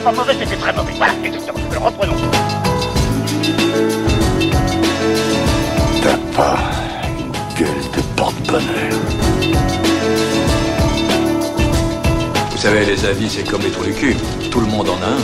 pas mauvais, c'était très mauvais. Voilà, exactement. Reprenons. T'as pas une gueule de porte-bonheur. Vous savez, les avis, c'est comme les trous du cul. Tout le monde en a un.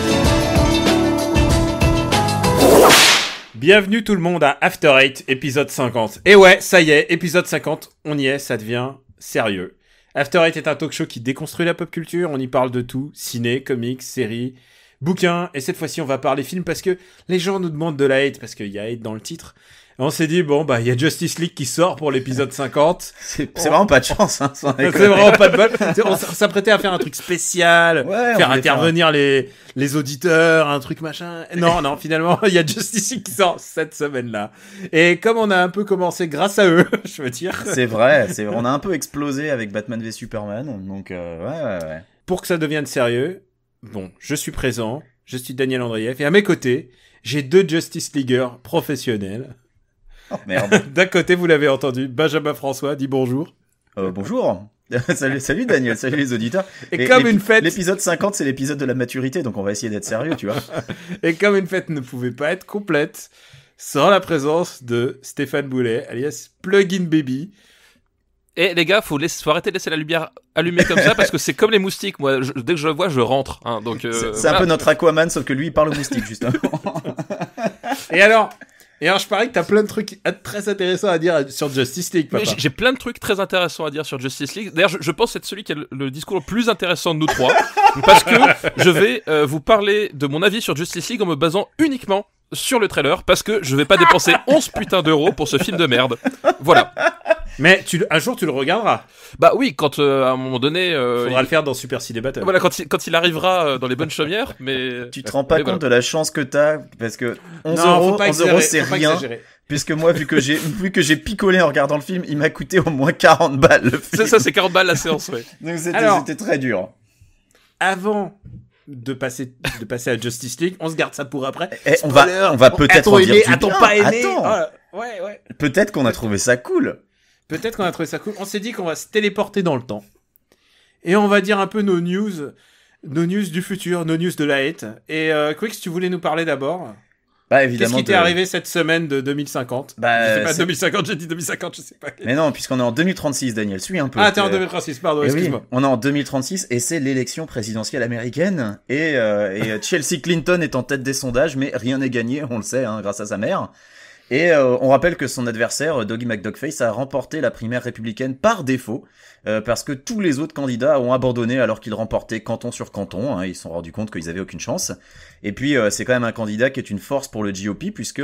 Bienvenue tout le monde à After Eight, épisode 50. Et ouais, ça y est, épisode 50, on y est, ça devient sérieux. After Eight est un talk show qui déconstruit la pop culture, on y parle de tout, ciné, comics, séries, bouquins, et cette fois-ci on va parler films parce que les gens nous demandent de la hate, parce qu'il y a hate dans le titre. Et on s'est dit, bon bah il y a Justice League qui sort pour l'épisode 50. C'est vraiment pas de chance, hein. C'est vraiment pas de bol. On s'apprêtait à faire un truc spécial, faire intervenir les auditeurs, un truc machin. Non, finalement, il y a Justice League qui sort cette semaine-là. Et comme on a un peu commencé grâce à eux, je veux dire. C'est vrai, on a un peu explosé avec Batman v Superman, donc ouais. Pour que ça devienne sérieux, bon, je suis présent, je suis Daniel Andrieff, et à mes côtés, j'ai deux Justice Leagueurs professionnels. Oh merde. D'un côté, vous l'avez entendu, Benjamin François, dis bonjour. Bonjour. salut Daniel, salut les auditeurs. Et comme une fête... L'épisode 50, c'est l'épisode de la maturité, donc on va essayer d'être sérieux, tu vois. Et comme une fête ne pouvait pas être complète sans la présence de Stéphane Boulet, alias Plugin Baby. Et les gars, faut arrêter de laisser la lumière allumée comme ça, parce que c'est comme les moustiques. Moi, dès que je le vois, je rentre. Hein, donc, c'est un peu notre Aquaman, sauf que lui, il parle aux moustiques, justement. Et alors, je parie que t'as plein de trucs très intéressants à dire sur Justice League, papa. Mais j'ai plein de trucs très intéressants à dire sur Justice League. D'ailleurs, je pense être celui qui a le discours le plus intéressant de nous trois, parce que je vais vous parler de mon avis sur Justice League en me basant uniquement sur le trailer, parce que je vais pas dépenser 11 putains d'euros pour ce film de merde. Voilà. Mais un jour tu le regarderas. Bah oui, quand à un moment donné... faudra le faire dans Super Ciné Battle. Voilà, quand il arrivera dans les bonnes chaumières, mais... Tu te rends pas compte de la chance que t'as, parce que 11 euros c'est rien. Puisque moi, vu que j'ai picolé en regardant le film, il m'a coûté au moins 40 balles, le film. C'est ça, c'est 40 balles la séance, ouais. Donc c'était très dur. Avant de passer à Justice League, on se garde ça pour après. On va peut-être en dire du bien. Attends, pas aimé. Ouais. Peut-être qu'on a trouvé ça cool. On s'est dit qu'on va se téléporter dans le temps. Et on va dire un peu nos news du futur, nos news de la hate. Et Quicks, tu voulais nous parler d'abord? Bah évidemment. Qu'est-ce qui t'est arrivé cette semaine de 2050? Je sais pas 2050, j'ai dit 2050, je sais pas. Mais non, puisqu'on est en 2036, Daniel, suis un peu. Ah, t'es en 2036, pardon, excuse-moi. Oui, on est en 2036 et c'est l'élection présidentielle américaine et Chelsea Clinton est en tête des sondages, mais rien n'est gagné, on le sait, hein, grâce à sa mère. Et on rappelle que son adversaire, Doggy McDuckface, a remporté la primaire républicaine par défaut, parce que tous les autres candidats ont abandonné alors qu'ils remportaient canton sur canton, hein, ils se sont rendus compte qu'ils avaient aucune chance. Et puis c'est quand même un candidat qui est une force pour le GOP, puisque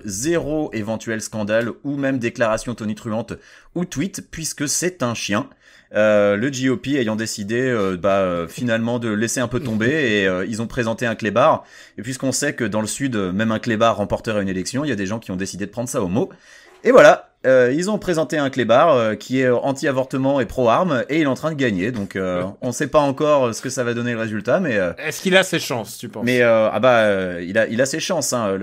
zéro éventuel scandale ou même déclaration tonitruante ou tweet, puisque c'est un chien. Le GOP ayant décidé finalement de laisser un peu tomber et ils ont présenté un clébard, et puisqu'on sait que dans le sud même un clébard remporterait une élection, il y a des gens qui ont décidé de prendre ça au mot, et voilà, ils ont présenté un clébard qui est anti-avortement et pro-armes, et il est en train de gagner, donc on sait pas encore ce que ça va donner le résultat, mais est-ce qu'il a ses chances, tu penses? Mais il a ses chances, hein.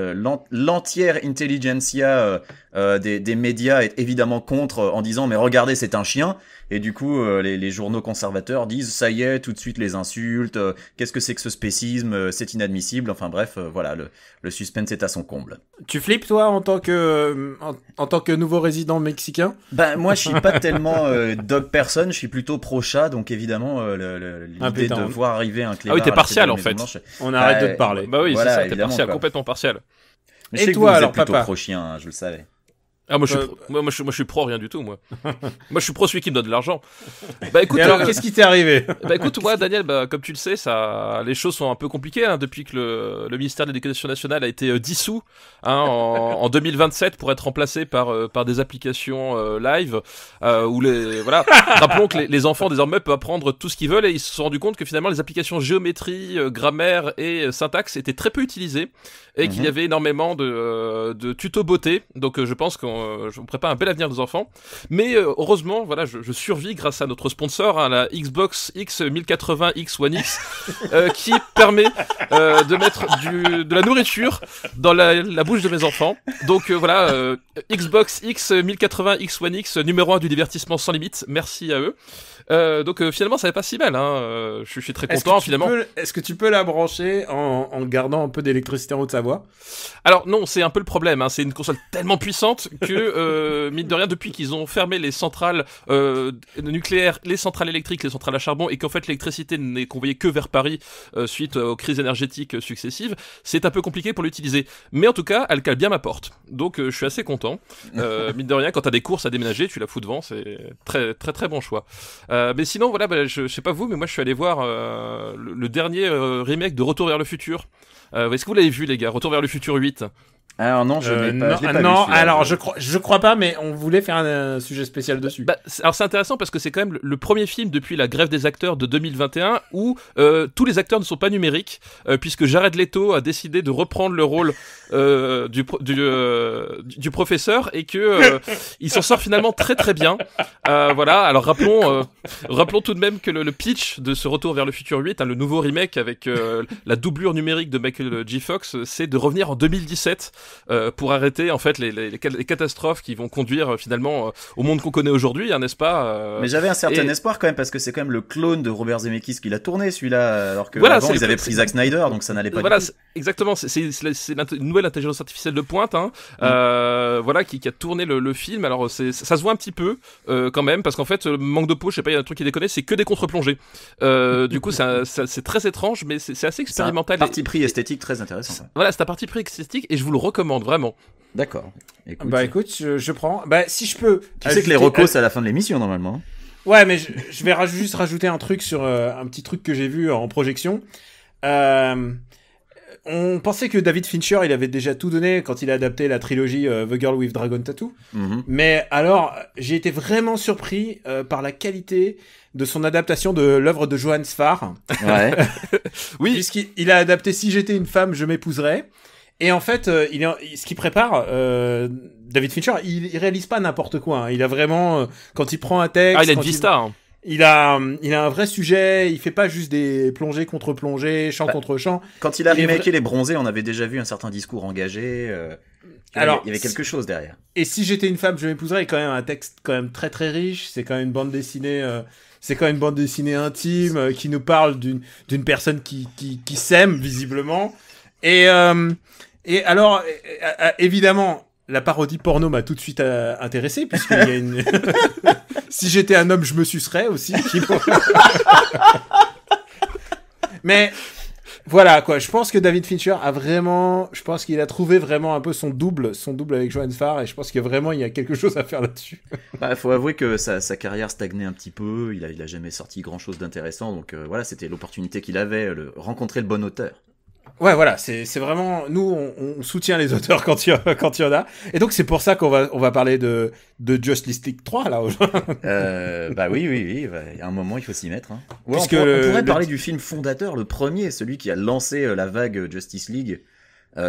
L'entière intelligentsia des médias est évidemment contre, en disant mais regardez, c'est un chien. Et du coup, les journaux conservateurs disent ça y est, tout de suite les insultes, qu'est-ce que c'est que ce spécisme, c'est inadmissible. Enfin bref, voilà, le suspense est à son comble. Tu flippes toi en tant que nouveau résident mexicain? Ben moi, je suis pas tellement dog person, je suis plutôt pro chat, donc évidemment l'idée de voir arriver un clébard. Ah oui, t'es partial en fait. On arrête de te parler. Bah oui, voilà, c'est ça, t'es partial, complètement partial. Mais je sais que vous êtes plutôt pro chien, hein, je le savais. Ah moi je suis pro rien du tout moi. Moi je suis pro celui qui me donne de l'argent. Bah écoute, et alors qu'est-ce qui t'est arrivé? Bah écoute, moi Daniel, comme tu le sais, les choses sont un peu compliquées hein, depuis que le ministère de l'Éducation nationale a été dissous en 2027 pour être remplacé par des applications live où rappelons que les enfants désormais peuvent apprendre tout ce qu'ils veulent, et ils se sont rendus compte que finalement les applications géométrie, grammaire et syntaxe étaient très peu utilisées et qu'il y avait énormément de tutos beauté. Donc je pense qu'on je vous prépare un bel avenir, nos enfants. Mais heureusement, voilà, je survis grâce à notre sponsor, hein, la Xbox X 1080 X One X, qui permet de mettre de la nourriture dans la bouche de mes enfants. Donc voilà, Xbox X 1080 X One X, numéro 1 du divertissement sans limite. Merci à eux. Donc finalement ça n'est pas si mal, hein. Je suis très content finalement. Est-ce que tu peux la brancher en gardant un peu d'électricité en haut de sa voix? Alors non, c'est un peu le problème, hein. C'est une console tellement puissante que mine de rien, depuis qu'ils ont fermé les centrales nucléaires, les centrales électriques, les centrales à charbon, et qu'en fait l'électricité n'est convoyée que vers Paris suite aux crises énergétiques successives, c'est un peu compliqué pour l'utiliser. Mais en tout cas, elle cale bien ma porte. Donc je suis assez content. Mine de rien, quand t'as des courses à déménager, tu la fous devant, c'est très très très bon choix. Mais sinon, voilà, je sais pas vous, mais moi je suis allé voir le dernier remake de Retour vers le futur. Est-ce que vous l'avez vu, les gars, Retour vers le futur 8? Alors non, je l'ai pas vu. Non, alors je crois pas, mais on voulait faire un sujet spécial dessus. Alors c'est intéressant parce que c'est quand même le premier film depuis la grève des acteurs de 2021 où tous les acteurs ne sont pas numériques, puisque Jared Leto a décidé de reprendre le rôle du professeur, et que il s'en sort finalement très très bien. Voilà, alors rappelons tout de même que le pitch de ce Retour vers le futur 8, hein, le nouveau remake avec la doublure numérique de Michael J. Fox, c'est de revenir en 2017 pour arrêter en fait les catastrophes qui vont conduire finalement au monde qu'on connaît aujourd'hui, hein, n'est-ce pas Mais j'avais un certain espoir quand même, parce que c'est quand même le clone de Robert Zemeckis qui l'a tourné, celui-là, alors que voilà, avant ils avaient pris Zack Snyder, donc ça n'allait pas. Voilà, du tout. exactement, c'est une nouvelle intelligence artificielle de pointe, hein, voilà, qui a tourné le film. Alors ça se voit un petit peu quand même, parce qu'en fait, manque de peau, je sais pas, il y a un truc qui déconne, c'est que des contre-plongées. Du coup, c'est très étrange, mais c'est assez expérimental. C'est un parti pris esthétique très intéressant. Voilà, c'est un parti pris esthétique, et je vous le recommande vraiment. D'accord. Écoute, je prends. Si je peux. Tu sais que les recos c'est à la fin de l'émission normalement. Ouais, mais je vais juste rajouter un truc sur un petit truc que j'ai vu en projection. On pensait que David Fincher, il avait déjà tout donné quand il a adapté la trilogie The Girl with Dragon Tattoo. Mais alors, j'ai été vraiment surpris par la qualité de son adaptation de l'œuvre de Johann Sfar. Ouais. Oui. Puisqu'il a adapté Si j'étais une femme, je m'épouserais. Et en fait, ce qu'il prépare, David Fincher, il réalise pas n'importe quoi. Hein. Il a vraiment, quand il prend un texte... il a une vista, hein. Il a un vrai sujet, il fait pas juste des plongées contre plongées, chant contre chant. Quand il a remaké Les Bronzés, on avait déjà vu un certain discours engagé. Alors, il y avait quelque chose derrière. Et Si j'étais une femme, je m'épouserais, est quand même un texte quand même très très riche. C'est quand même une bande dessinée, intime qui nous parle d'une personne qui s'aime visiblement. Et alors, évidemment, la parodie porno m'a tout de suite intéressé, puisqu'il y a une... Si j'étais un homme, je me sucerais aussi. Mais voilà, quoi. Je pense que David Fincher je pense qu'il a trouvé vraiment un peu son double avec Johann Sfar, et je pense qu'il y a quelque chose à faire là-dessus. Faut avouer que sa carrière stagnait un petit peu. Il a jamais sorti grand chose d'intéressant, donc voilà, c'était l'opportunité qu'il avait, rencontrer le bon auteur. Ouais, voilà, c'est vraiment, nous on soutient les auteurs quand il y en a, et donc c'est pour ça qu'on va parler de Justice League 3 là aujourd'hui. Oui, il y a un moment il faut s'y mettre. Hein. Ouais, Puisque on pourrait parler du film fondateur, le premier, celui qui a lancé la vague Justice League.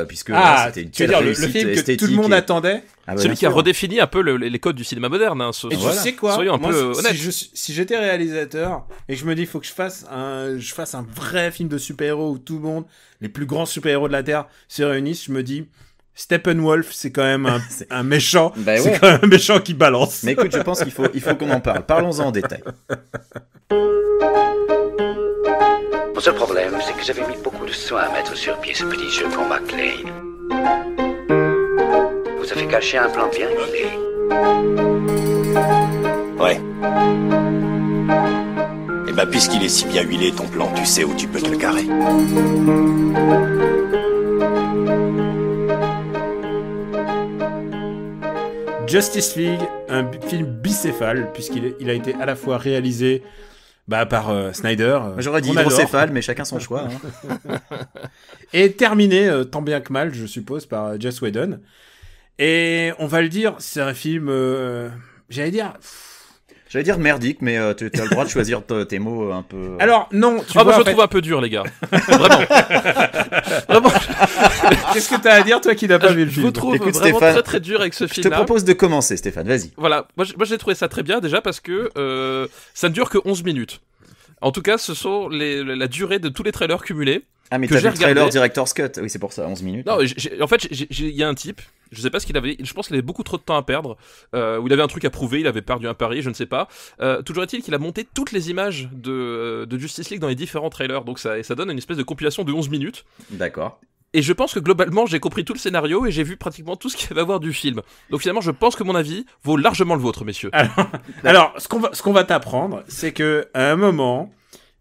Puisque c'était une telle réussite le film esthétique que tout le monde attendait. Celui qui a redéfini un peu les codes du cinéma moderne. Hein, et tu sais quoi, soyons un peu honnêtes. Si j'étais réalisateur et que je me dis faut que je fasse un vrai film de super-héros où tout le monde, les plus grands super-héros de la Terre se réunissent, je me dis Steppenwolf, c'est quand même un méchant. C'est quand même un méchant qui balance. Mais écoute, je pense qu'il faut qu'on en parle. Parlons-en en détail. Mon seul problème, c'est que j'avais mis beaucoup de soin à mettre sur pied ce petit jeu pour McLean. Vous avez caché un plan bien huilé. Ouais. Et puisqu'il est si bien huilé ton plan, tu sais où tu peux te le carrer. Justice League, un film bicéphale, puisqu'il a été à la fois réalisé par Snyder. J'aurais dit hydrocéphale, mais chacun son choix. Hein. Et terminé, tant bien que mal, je suppose, par Joss Whedon. Et on va le dire, c'est un film, j'allais dire, J'allais dire merdique, mais tu as le droit de choisir tes mots un peu... Alors, non, tu moi vois, je en le fait, trouve un peu dur, les gars. Vraiment. Vraiment. qu'est-ce que t'as à dire, toi qui n'as pas vu le Je film? vous trouve Écoute, vraiment Stéphane, très très dur avec ce Je te film-là. propose de commencer, Stéphane, vas-y. Voilà, moi j'ai trouvé ça très bien déjà parce que ça ne dure que 11 minutes. En tout cas, ce sont la durée de tous les trailers cumulés. Ah, mais que t'as j'ai vu le trailer regardé. Director's Cut. Oui, c'est pour ça, 11 minutes. Non, en fait, il y a un type, je sais pas ce qu'il avait, je pense qu'il avait beaucoup trop de temps à perdre, ou il avait un truc à prouver, il avait perdu un pari, je ne sais pas. Toujours est-il qu'il a monté toutes les images de Justice League dans les différents trailers, donc ça donne une espèce de compilation de 11 minutes. D'accord. Et je pense que globalement, j'ai compris tout le scénario et j'ai vu pratiquement tout ce qu'il va y avoir du film. Donc finalement, je pense que mon avis vaut largement le vôtre, messieurs. Alors, ce qu'on va t'apprendre, c'est que à un moment,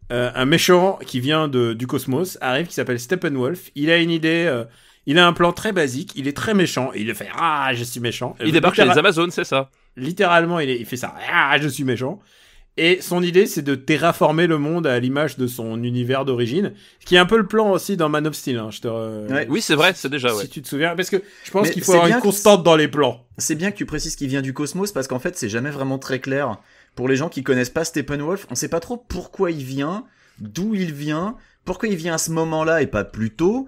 un méchant qui vient du cosmos arrive, qui s'appelle Steppenwolf. Il a une idée, il a un plan très basique, il est très méchant, et il fait « Ah, je suis méchant ». Il débarque chez les Amazones, c'est ça. Littéralement, il fait ça « Ah, je suis méchant ». Et son idée, c'est de terraformer le monde à l'image de son univers d'origine, ce qui est un peu le plan aussi dans Man of Steel. Hein, Ouais. Oui, c'est vrai, c'est déjà, ouais. Si tu te souviens, parce que je pense Mais qu'il faut c'est avoir bien une que- constante dans les plans. C'est bien que tu précises qu'il vient du cosmos, parce qu'en fait, c'est jamais vraiment très clair. Pour les gens qui connaissent pas Steppenwolf, on sait pas trop pourquoi il vient, d'où il vient, pourquoi il vient à ce moment-là et pas plus tôt.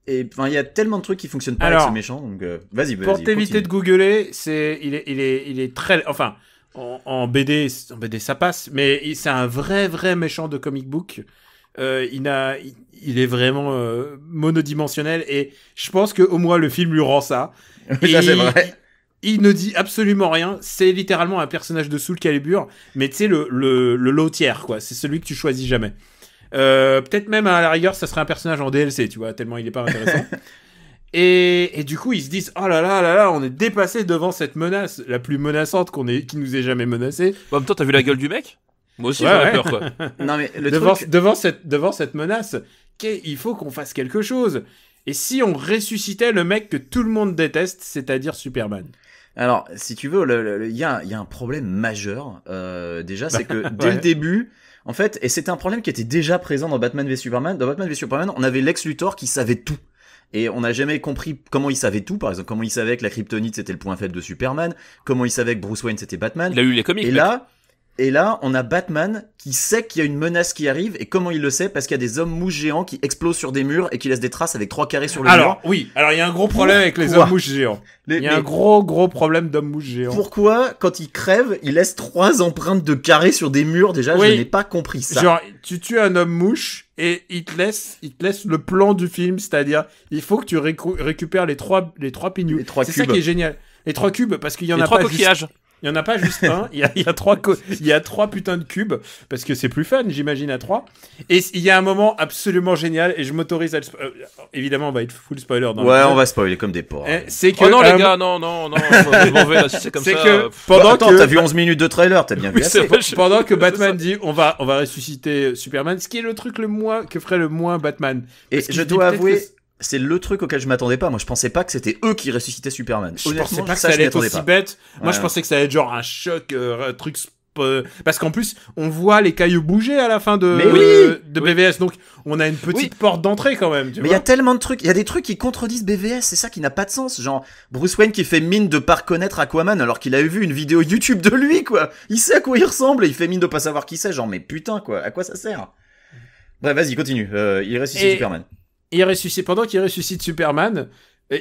Et enfin, il y a tellement de trucs qui fonctionnent pas Alors, avec ce méchant, donc vas-y. Pour t'éviter continue. de googler, il est très, enfin, en BD ça passe, mais c'est un vrai méchant de comic book. Il est vraiment monodimensionnel et je pense que au moins le film lui rend ça. Oui, ça, c'est vrai. Il ne dit absolument rien. C'est littéralement un personnage de Soul Calibur, mais tu sais le low tier quoi. C'est celui que tu choisis jamais. Peut-être même à la rigueur, ça serait un personnage en DLC, tu vois, tellement il est pas intéressant. Et du coup, ils se disent, oh là, on est dépassé devant cette menace, la plus menaçante qui nous ait jamais menacée. En même temps, t'as vu la gueule du mec? Moi aussi, Ouais, j'aurais ouais. peur, quoi. Non mais le devant, truc, devant cette menace, il faut qu'on fasse quelque chose. Et si on ressuscitait le mec que tout le monde déteste, c'est-à-dire Superman? alors si tu veux, il y a un problème majeur. Déjà, c'est que dès Ouais. le début, en fait, et c'était un problème qui était déjà présent dans Batman v Superman. Dans Batman v Superman, on avait Lex Luthor qui savait tout. Et on n'a jamais compris comment il savait tout, par exemple, comment il savait que la kryptonite c'était le point faible de Superman, comment il savait que Bruce Wayne c'était Batman. Il a lu les comics, Et mec. là, on a Batman qui sait qu'il y a une menace qui arrive, et comment il le sait? Parce qu'il y a des hommes mouches géants qui explosent sur des murs et qui laissent des traces avec 3 carrés sur le Alors, mur. oui. Alors, il y a un gros problème avec les Pourquoi hommes mouches géants. Les- Il y a mais un gros problème d'hommes mouches géants. Pourquoi, quand il crève, il laisse 3 empreintes de carrés sur des murs? Déjà, Oui. je n'ai pas compris ça. Genre, tu tues un homme mouche et il te laisse le plan du film, c'est-à-dire, il faut que tu récupères les trois pignous. Les 3 C'est ça cubes. qui est génial. Les 3 cubes, parce qu'il y en Les a 3 pas juste, coquillages. il y en a pas juste un. Il y a 3 putains de cubes, parce que c'est plus fun, j'imagine, à 3. Et il y a un moment absolument génial, et je m'autorise à évidemment, on va être full spoiler dans Ouais, l'épisode. on va spoiler comme des porcs. C'est que, Oh non, les gars, non, je m'en vais là, si c'est comme c'est ça. que pff. pendant Attends, que t'as vu 11 minutes de trailer, t'as bien vu Oui, c'est assez. vrai, pendant que Batman c'est dit on va ressusciter Superman, ce qui est le truc que ferait le moins Batman. Et Parce qu'il je dit dois peut-être avouer, que c'est le truc auquel je m'attendais pas. Moi, je pensais pas que c'était eux qui ressuscitaient Superman. je Honnêtement, pensais pas que ça, ça je m'y allait être attendais aussi pas. bête. Moi, Ouais. je pensais que ça allait être genre un choc, un truc. Parce qu'en plus, on voit les cailloux bouger à la fin de Mais oui BVS, donc on a une petite porte d'entrée quand même. Tu Mais il y a vois. tellement de trucs, il y a des trucs qui contredisent BVS, c'est ça qui n'a pas de sens. Genre, Bruce Wayne qui fait mine de pas reconnaître Aquaman alors qu'il a vu une vidéo YouTube de lui, quoi. Il sait à quoi il ressemble et il fait mine de pas savoir qui c'est. Genre, mais putain, quoi, à quoi ça sert? Bref, vas-y, continue. Il ressuscite Et- Superman. Pendant qu'il ressuscite Superman,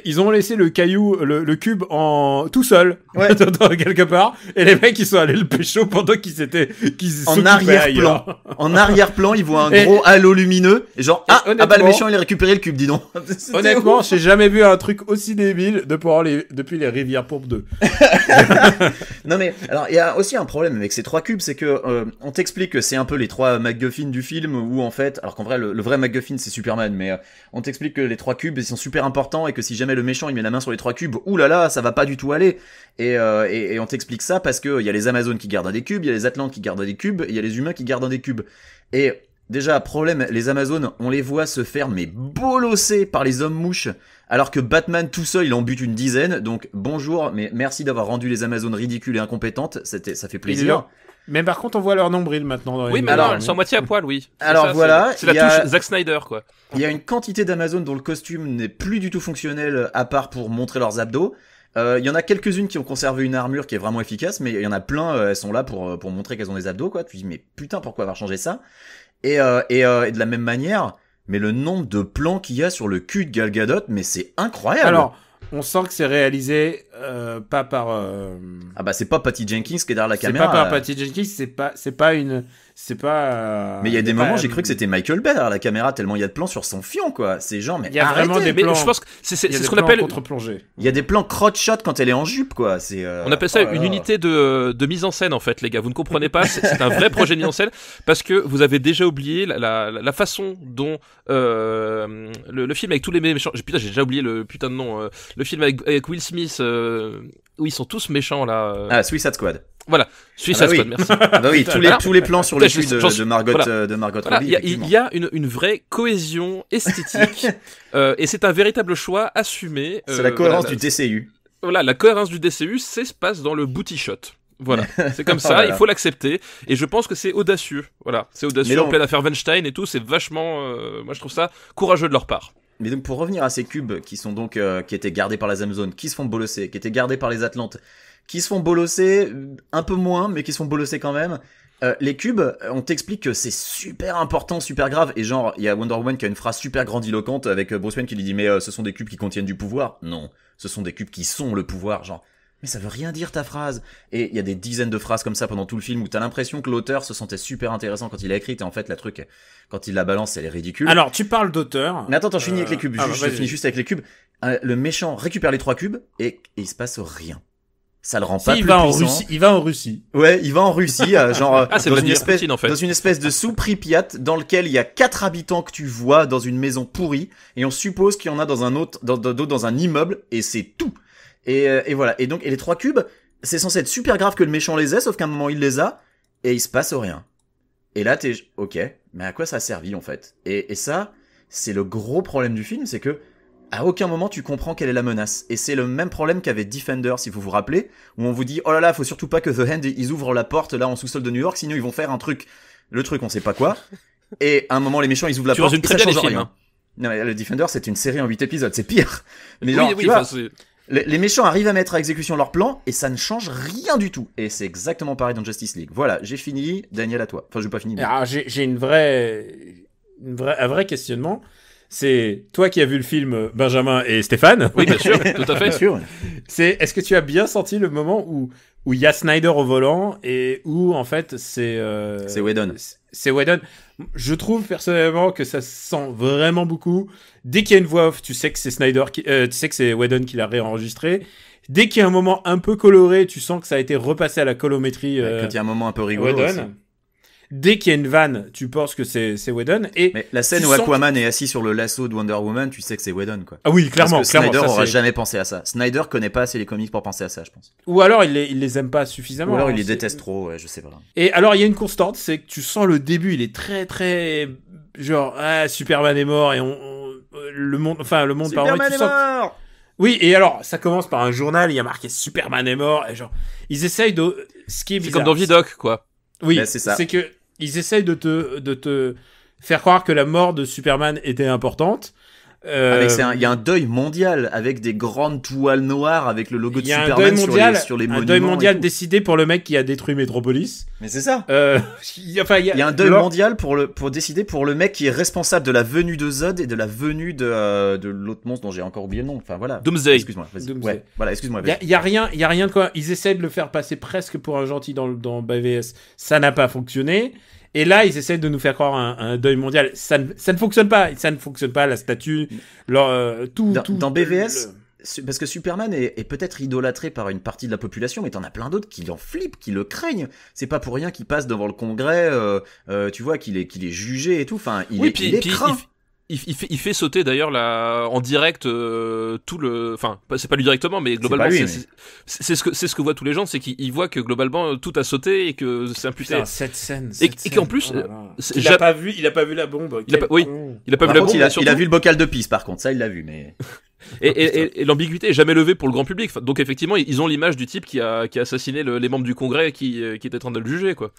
ils ont laissé le caillou, le cube tout seul, Ouais. quelque part, et les mecs ils sont allés le pécho pendant qu'ils En s'occupaient arrière-plan. ailleurs. En arrière-plan, il voit un Et- gros halo lumineux. Et genre, Et ah bah le honnêtement- méchant, il a récupéré le cube, dis donc. C'était Honnêtement, ouf. j'ai jamais vu un truc aussi débile depuis les Rivières Pourpres 2. Non mais alors il y a aussi un problème avec ces 3 cubes, c'est que on t'explique que c'est un peu les 3 MacGuffin du film, où en fait, alors qu'en vrai le vrai MacGuffin c'est Superman, mais on t'explique que les 3 cubes ils sont super importants et que si jamais le méchant il met la main sur les 3 cubes, oulala, ça va pas du tout aller. Et on t'explique ça parce que il y a les Amazones qui gardent un des cubes, il y a les Atlantes qui gardent un des cubes, et il y a les humains qui gardent un des cubes. Et déjà problème, les Amazones, on les voit se faire mais bolosser par les hommes mouches. Alors que Batman tout seul, il en bute une dizaine. Donc bonjour, mais merci d'avoir rendu les Amazones ridicules et incompétentes. Ça fait plaisir. Mais par contre, on voit leur nombril maintenant dans les Oui, mais nouvelles alors, armées. elles sont à moitié à poil, oui. C'est Alors ça, voilà, c'est la il y a- touche Zack Snyder, quoi. Il y a une quantité d'Amazones dont le costume n'est plus du tout fonctionnel à part pour montrer leurs abdos. Il y en a quelques-unes qui ont conservé une armure qui est vraiment efficace, mais il y en a plein, elles sont là pour montrer qu'elles ont des abdos, quoi. Tu dis, mais putain, pourquoi avoir changé ça? Et de la même manière, mais le nombre de plans qu'il y a sur le cul de Gal Gadot, mais c'est incroyable. Alors, on sent que c'est réalisé pas par. Ah bah c'est pas Patty Jenkins qui est derrière la caméra. C'est pas par Patty Jenkins, c'est pas. Mais il y a des moments, j'ai cru que c'était Michael Bay derrière la caméra tellement il y a de plans sur son fion, quoi. C'est genre, mais il y a vraiment des mais plans. je pense que c'est ce qu'on plans appelle contre-plongée. Il y a des plans crotch shot quand elle est en jupe, quoi. C'est. On appelle ça une unité de mise en scène, en fait, les gars. Vous ne comprenez pas. C'est un vrai projet de mise en scène parce que vous avez déjà oublié la façon dont le film avec tous les méchants. Putain, j'ai déjà oublié le putain de nom. Le film avec Will Smith où ils sont tous méchants là. Ah, Suicide Squad. Voilà, Suicide Squad, oui. merci. Ah bah oui, tous les plans sur le cul de Margot Voilà, Robbie. Il y a une vraie cohésion esthétique et c'est un véritable choix assumé. C'est la cohérence du DCU. Voilà, la cohérence du DCU, c'est se passe dans le booty shot. Voilà, c'est comme ça, Voilà. il faut l'accepter. Et je pense que c'est audacieux. Voilà, c'est audacieux en pleine affaire Weinstein et tout. C'est vachement, moi je trouve ça courageux de leur part. Mais donc pour revenir à ces cubes qui sont donc qui étaient gardés par les Amazones, qui se font bolosser, qui étaient gardés par les Atlantes, qui se font bolosser un peu moins, mais qui se font bolosser quand même. Les cubes, on t'explique que c'est super important, super grave, et genre il y a Wonder Woman qui a une phrase super grandiloquente avec Bruce Wayne qui lui dit mais ce sont des cubes qui contiennent du pouvoir. Non, ce sont des cubes qui sont le pouvoir, genre. Mais ça veut rien dire ta phrase. Et il y a des dizaines de phrases comme ça pendant tout le film où t'as l'impression que l'auteur se sentait super intéressant quand il a écrit, et en fait la truc, quand il la balance, elle est ridicule. Alors tu parles d'auteur. Mais attends, je finis avec les cubes. Je vas-y. finis juste avec les cubes. Le méchant récupère les 3 cubes et il se passe rien. Ça le rend pas plus puissant. Il va en Russie. Ouais, il va en Russie, genre c'est dans Vladimir Poutine, en fait. dans une espèce de sous-Pripyat dans lequel il y a 4 habitants que tu vois dans une maison pourrie et on suppose qu'il y en a dans un autre dans un immeuble et c'est tout. Et voilà. Et donc les 3 cubes, c'est censé être super grave que le méchant les ait, sauf qu'à un moment il les a et il se passe rien. Et là t'es ok, mais à quoi ça a servi en fait? Et ça, c'est le gros problème du film, c'est que à aucun moment tu comprends quelle est la menace. Et c'est le même problème qu'avait Defender, si vous vous rappelez, où on vous dit, oh là là, faut surtout pas que The Hand, ils ouvrent la porte là en sous-sol de New York, sinon ils vont faire un truc. Le truc, on sait pas quoi. Et à un moment, les méchants, ils ouvrent la porte et ça change rien. Non, mais le Defender, c'est une série en 8 épisodes, c'est pire. Mais genre, tu vois, les méchants arrivent à mettre à exécution leur plan et ça ne change rien du tout. Et c'est exactement pareil dans Justice League. Voilà, j'ai fini. Daniel, à toi. Enfin, je vais pas finir. Alors, j'ai un vrai questionnement. C'est toi qui as vu le film, Benjamin et Stéphane. Oui, bien sûr, tout à fait. Bien sûr. Est-ce que tu as bien senti le moment où il y a Snyder au volant et où en fait c'est Whedon. C'est Whedon. Je trouve personnellement que ça se sent vraiment beaucoup. Dès qu'il y a une voix off, tu sais que c'est Snyder, tu sais que c'est Whedon qui l'a réenregistré. Dès qu'il y a un moment un peu coloré, tu sens que ça a été repassé à la colométrie. Quand il y a un moment un peu rigolo Whedon. aussi. Dès qu'il y a une vanne, tu penses que c'est Whedon. Et mais la scène où Aquaman est assis sur le lasso de Wonder Woman, tu sais que c'est Whedon, quoi. Ah oui, clairement. Parce que Snyder ça, aura jamais pensé à ça. Snyder connaît pas assez les comics pour penser à ça, je pense. Ou alors il les aime pas suffisamment. Ou alors il les déteste trop, ouais, je sais pas. Et alors il y a une constante, c'est que tu sens le début, il est très très genre Superman est mort et le monde Superman par est mort. Oui, et alors ça commence par un journal, il y a marqué Superman est mort et genre ils essayent de ce qui est bizarre. C'est comme dans Vidoc, quoi. Oui, ben, c'est ça. C'est que ils essayent de te faire croire que la mort de Superman était importante. Il y a un deuil mondial avec des grandes toiles noires avec le logo de Superman sur les monuments. Un deuil mondial décidé pour le mec qui a détruit Metropolis. Mais c'est ça. Il y a un deuil mondial pour décider pour le mec qui est responsable de la venue de Zod et de la venue de l'autre monstre dont j'ai encore oublié le nom. Enfin voilà. Doomsday. Excuse-moi. Vas-y. Doomsday. Ouais. Voilà. Excuse-moi. Il y a rien de quoi. Ils essaient de le faire passer presque pour un gentil dans BVS. Ça n'a pas fonctionné. Et là, ils essaient de nous faire croire un deuil mondial. Ça ne fonctionne pas. Ça ne fonctionne pas. La statue, tout. Dans BVS, parce que Superman est peut-être idolâtré par une partie de la population, mais t'en as plein d'autres qui en flippent, qui le craignent. C'est pas pour rien qu'il passe devant le Congrès, tu vois, qu'il est jugé et tout. Enfin, il est craint. Il fait sauter d'ailleurs en direct tout le, enfin c'est pas lui directement mais globalement c'est ce que voient tous les gens, c'est qu'ils voient que globalement tout a sauté et que c'est imputé. Putain, cette scène. Et qu'en plus il a pas vu la bombe. Il a pas vu la bombe. Il a vu le bocal de pisse par contre, ça il l'a vu, mais et l'ambiguïté est jamais levée pour le grand public. Donc effectivement ils ont l'image du type qui a assassiné les membres du Congrès qui était en train de le juger, quoi.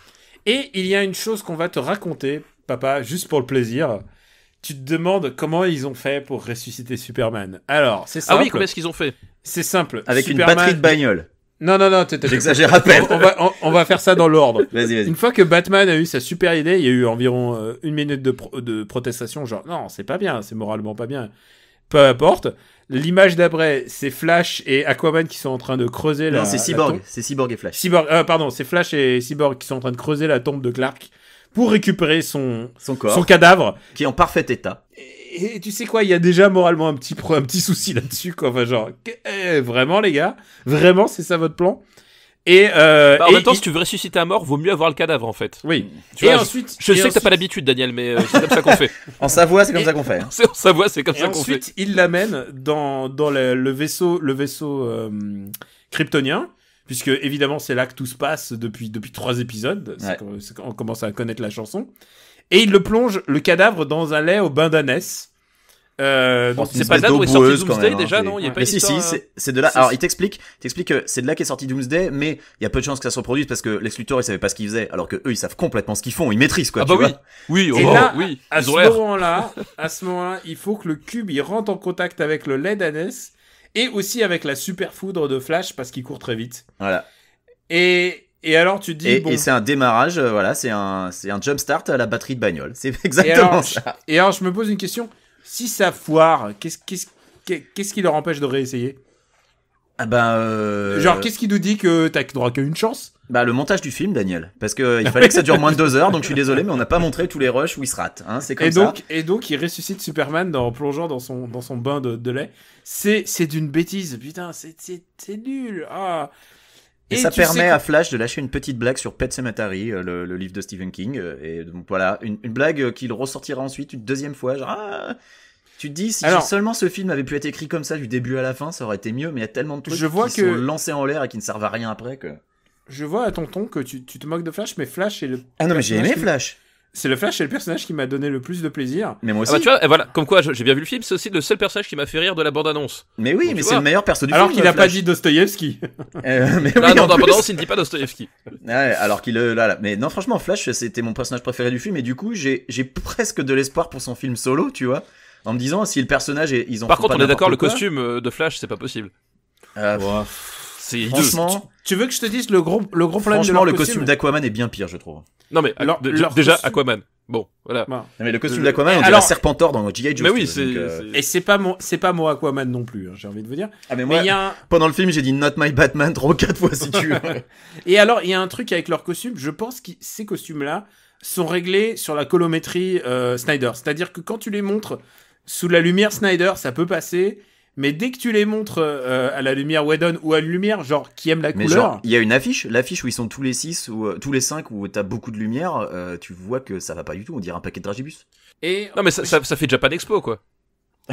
Et il y a une chose qu'on va te raconter, papa, juste pour le plaisir. Tu te demandes comment ils ont fait pour ressusciter Superman. Alors, c'est simple. Ah oui, comment est-ce qu'ils ont fait ? C'est simple. Avec Superman... une batterie de bagnole. Non, J'exagère à peine. On va faire ça dans l'ordre. Vas-y. Une fois que Batman a eu sa super idée, il y a eu environ 1 minute de protestation, genre non, c'est pas bien, c'est moralement pas bien. Peu importe. L'image d'après, c'est Flash et Aquaman qui sont en train de creuser Non, c'est Cyborg. C'est Cyborg et Flash. C'est Flash et Cyborg qui sont en train de creuser la tombe de Clark pour récupérer son corps. Son cadavre. Qui est en parfait état. Et tu sais quoi, il y a déjà moralement un petit souci là-dessus, quoi. Enfin, genre, vraiment, les gars? Vraiment, c'est ça votre plan? Et en même temps, si tu veux ressusciter un mort, vaut mieux avoir le cadavre, en fait. Oui. Tu vois, ensuite, je sais que t'as pas l'habitude, Daniel, mais c'est comme ça qu'on fait. En Savoie, c'est comme ça qu'on fait. Hein. En Savoie, c'est comme ça qu'on fait. Ensuite, il l'amène dans le vaisseau kryptonien, puisque évidemment, c'est là que tout se passe depuis 3 épisodes. Ouais. On commence à connaître la chanson. Et il le plonge, le cadavre, dans un lait au bain d'ânesse. Donc c'est pas là où est sorti Doomsday même, déjà, non? Il y a pas mais si, c'est de là. Alors, il t'explique que c'est de là qu'est sorti Doomsday, mais il y a peu de chances que ça se reproduise parce que Lex Luthor, il savait pas ce qu'il faisait, alors que eux, ils savent complètement ce qu'ils font, ils maîtrisent, quoi. Ah bah tu oui. vois. Oui, et là, oui. À ce moment-là, il faut que le cube, il rentre en contact avec le lait d'ânesse et aussi avec la super foudre de Flash parce qu'il court très vite. Voilà. Et alors tu te dis et c'est un démarrage, voilà, c'est un jump start à la batterie de bagnole. C'est exactement ça. Et alors je me pose une question, si ça foire, qu'est-ce qui leur empêche de réessayer? Ah ben genre qu'est-ce qui nous dit que t'as droit qu'à une chance? Bah le montage du film, Daniel, parce que il fallait que ça dure moins de 2 heures, donc je suis désolé, mais on n'a pas montré tous les rushs où il se rate, hein, c'est comme ça. Et donc il ressuscite Superman en plongeant dans son bain de lait. C'est d'une bêtise, putain, c'est nul. Ah. Et ça permet à Flash de lâcher une petite blague sur Pet Sematary, le livre de Stephen King, et donc voilà, une blague qu'il ressortira ensuite une deuxième fois, genre tu te dis, si seulement ce film avait pu être écrit comme ça du début à la fin, ça aurait été mieux, mais il y a tellement de trucs qui sont lancés en l'air et qui ne servent à rien après que... Je vois à tonton que tu te moques de Flash, mais Flash est le... Ah non, mais j'ai aimé Flash. C'est le Flash, c'est le personnage qui m'a donné le plus de plaisir. Mais moi aussi. Ah bah tu vois, et voilà, comme quoi j'ai bien vu le film, c'est aussi le seul personnage qui m'a fait rire de la bande-annonce. Mais oui, donc, mais c'est le meilleur perso du alors film. qu'il a pas dit Dostoïevski. Mais oui, non, dans la bande-annonce, il ne dit pas Dostoïevski. Ouais, alors qu'il là. Mais non, franchement, Flash, c'était mon personnage préféré du film, et du coup, j'ai presque de l'espoir pour son film solo, tu vois, en me disant si le personnage ils ont. Par contre, on est d'accord, le costume de Flash, c'est pas possible. C'est franchement. Tu veux que je te dise le gros problème de leur franchement, le costume d'Aquaman est bien pire, je trouve. Non mais alors déjà Aquaman. Bon, voilà. Non, mais le costume d'Aquaman, on dirait Serpentor dans G.I. Joe. Mais oui, et c'est pas mon Aquaman non plus, hein, j'ai envie de vous dire. Ah mais moi, pendant le film, j'ai dit Not My Batman 3-4 fois si tu veux. Et alors, il y a un truc avec leurs costumes, je pense que ces costumes-là sont réglés sur la colométrie Snyder. C'est-à-dire que quand tu les montres sous la lumière Snyder, ça peut passer. Mais dès que tu les montres à la lumière Whedon ou à une lumière genre qui aime la couleur, genre il y a une l'affiche où ils sont tous les 6 ou tous les 5 où t'as beaucoup de lumière, tu vois que ça va pas du tout, on dirait un paquet de dragibus. Et non mais ça fait Japan Expo quoi.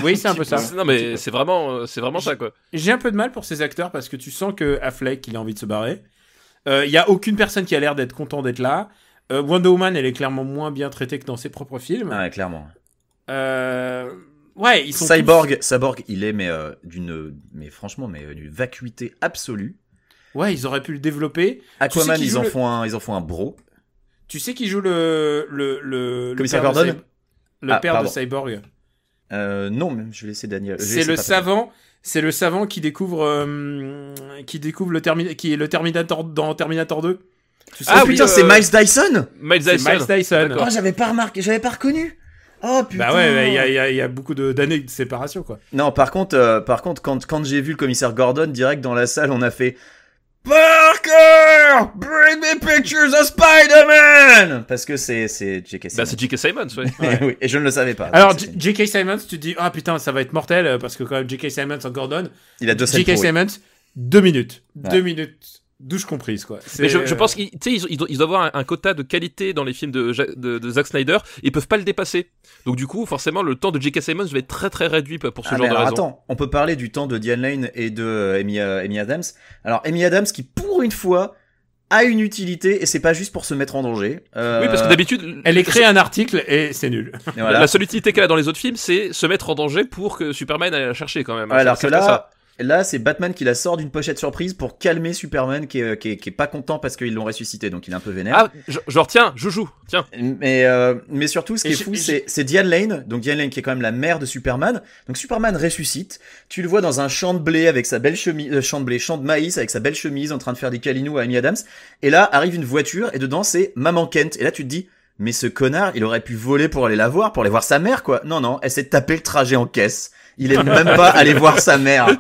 Oui, c'est un peu ça. Non mais c'est vraiment ça quoi. J'ai un peu de mal pour ces acteurs parce que tu sens que Affleck il a envie de se barrer. Il y a aucune personne qui a l'air d'être content d'être là. Wonder Woman elle est clairement moins bien traitée que dans ses propres films. Ah ouais, clairement. Ouais, ils sont Cyborg, il est d'une vacuité absolue. Ouais, ils auraient pu le développer. Aquaman, ils en font un bro. Tu sais qui joue le Commissaire Gordon, le père de Cyborg. Non, même je vais laisser Daniel. C'est le savant qui découvre qui est le Terminator dans Terminator 2. Tu sais, putain, c'est Miles Dyson. Miles Dyson. Oh, j'avais pas reconnu. Oh putain. Bah ouais, il y a beaucoup d'années de séparation quoi. Non, par contre quand j'ai vu le commissaire Gordon direct dans la salle, on a fait Parker, bring me pictures of Spider-Man, parce que c'est J.K. Simmons. Bah c'est J.K. Simmons, ouais. Oui, et je ne le savais pas. Alors J.K. Simmons, tu te dis ah putain, ça va être mortel parce que quand même J.K. Simmons en Gordon, il a 2 scènes. J.K. Simmons 2 minutes. Ouais. 2 minutes. Douche comprise quoi. Mais je pense qu'ils doivent avoir un quota de qualité dans les films de Zack Snyder, ils peuvent pas le dépasser. Donc du coup, forcément, le temps de J.K. Simmons va être très très réduit pour ce genre de raison. Attends, on peut parler du temps de Diane Lane et de Amy Adams. Alors Amy Adams qui pour une fois a une utilité et c'est pas juste pour se mettre en danger. Oui, parce que d'habitude, elle écrit un article et c'est nul. Et voilà. La seule utilité qu'elle a dans les autres films, c'est se mettre en danger pour que Superman aille la chercher quand même. Ouais, alors que là. Là, c'est Batman qui la sort d'une pochette surprise pour calmer Superman qui est pas content parce qu'ils l'ont ressuscité, donc il est un peu vénère. Ah, genre tiens, Joujou, tiens. Mais surtout, ce qui est fou, c'est Diane Lane, donc Diane Lane qui est quand même la mère de Superman. Donc Superman ressuscite, tu le vois dans un champ de blé avec sa belle chemise, champ de maïs avec sa belle chemise en train de faire des câlinous à Amy Adams. Et là, arrive une voiture et dedans c'est Maman Kent. Et là, tu te dis, mais ce connard, il aurait pu voler pour aller la voir, pour aller voir sa mère, quoi. Non, elle s'est tapé le trajet en caisse. Il est même pas allé voir sa mère.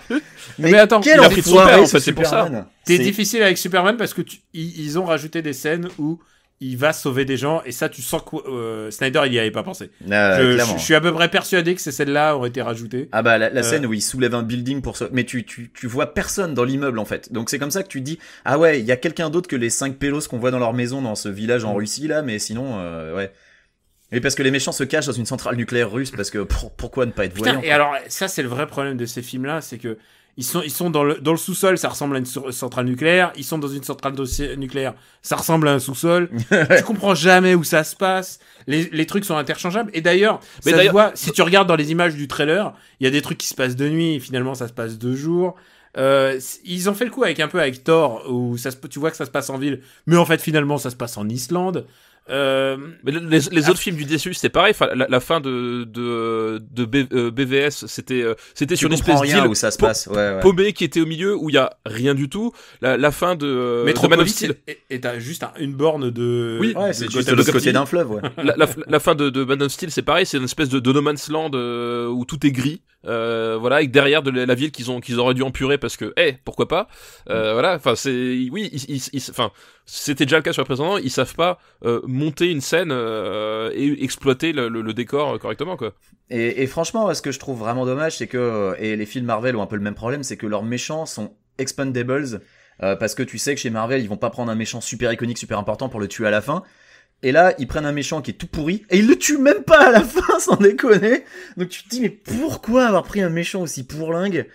Mais attends, quel il a pris de son enfoiré, père, en ce fait, c'est pour ça. Superman. C'est difficile avec Superman parce que ils ont rajouté des scènes où il va sauver des gens et ça tu sens que Snyder il y avait pas pensé. Je suis à peu près persuadé que ces scènes-là ont été rajoutées. Ah bah la scène où il soulève un building pour mais tu vois personne dans l'immeuble en fait. Donc c'est comme ça que tu te dis ah ouais, il y a quelqu'un d'autre que les 5 pélos qu'on voit dans leur maison dans ce village en Russie là, mais sinon ouais. Et parce que les méchants se cachent dans une centrale nucléaire russe parce que pourquoi ne pas être voyant. Et alors ça c'est le vrai problème de ces films là, c'est que ils sont dans le sous-sol, ça ressemble à une centrale nucléaire. Ils sont dans une centrale nucléaire, ça ressemble à un sous-sol. Tu comprends jamais où ça se passe. Les trucs sont interchangeables. Et d'ailleurs, ça se voit, si tu regardes dans les images du trailer, il y a des trucs qui se passent de nuit, et finalement ça se passe de jour. Ils ont fait le coup avec Thor, où tu vois que ça se passe en ville, mais en fait finalement ça se passe en Islande. Mais les autres films du DCU c'était pareil. Enfin, la fin de BVS c'était sur une espèce d'île où ça se passe. Ouais. paumée qui était au milieu où il y a rien du tout. La fin de Man of Steel et t'as juste une borne de c'est juste de l'autre côté d'un fleuve. Ouais. La fin de Man of Steel c'est pareil, c'est une espèce de No Man's Land où tout est gris. Voilà, avec derrière de la ville qu'ils auraient dû empurer parce que pourquoi pas. Voilà, enfin c'était déjà le cas sur le précédent, ils savent pas monter une scène et exploiter le décor correctement quoi. Et franchement, ce que je trouve vraiment dommage, c'est que et les films Marvel ont un peu le même problème, c'est que leurs méchants sont expendables parce que tu sais que chez Marvel, ils vont pas prendre un méchant super iconique, super important pour le tuer à la fin. Et là, ils prennent un méchant qui est tout pourri, et ils le tuent même pas à la fin, sans déconner. Donc tu te dis, mais pourquoi avoir pris un méchant aussi pourlingue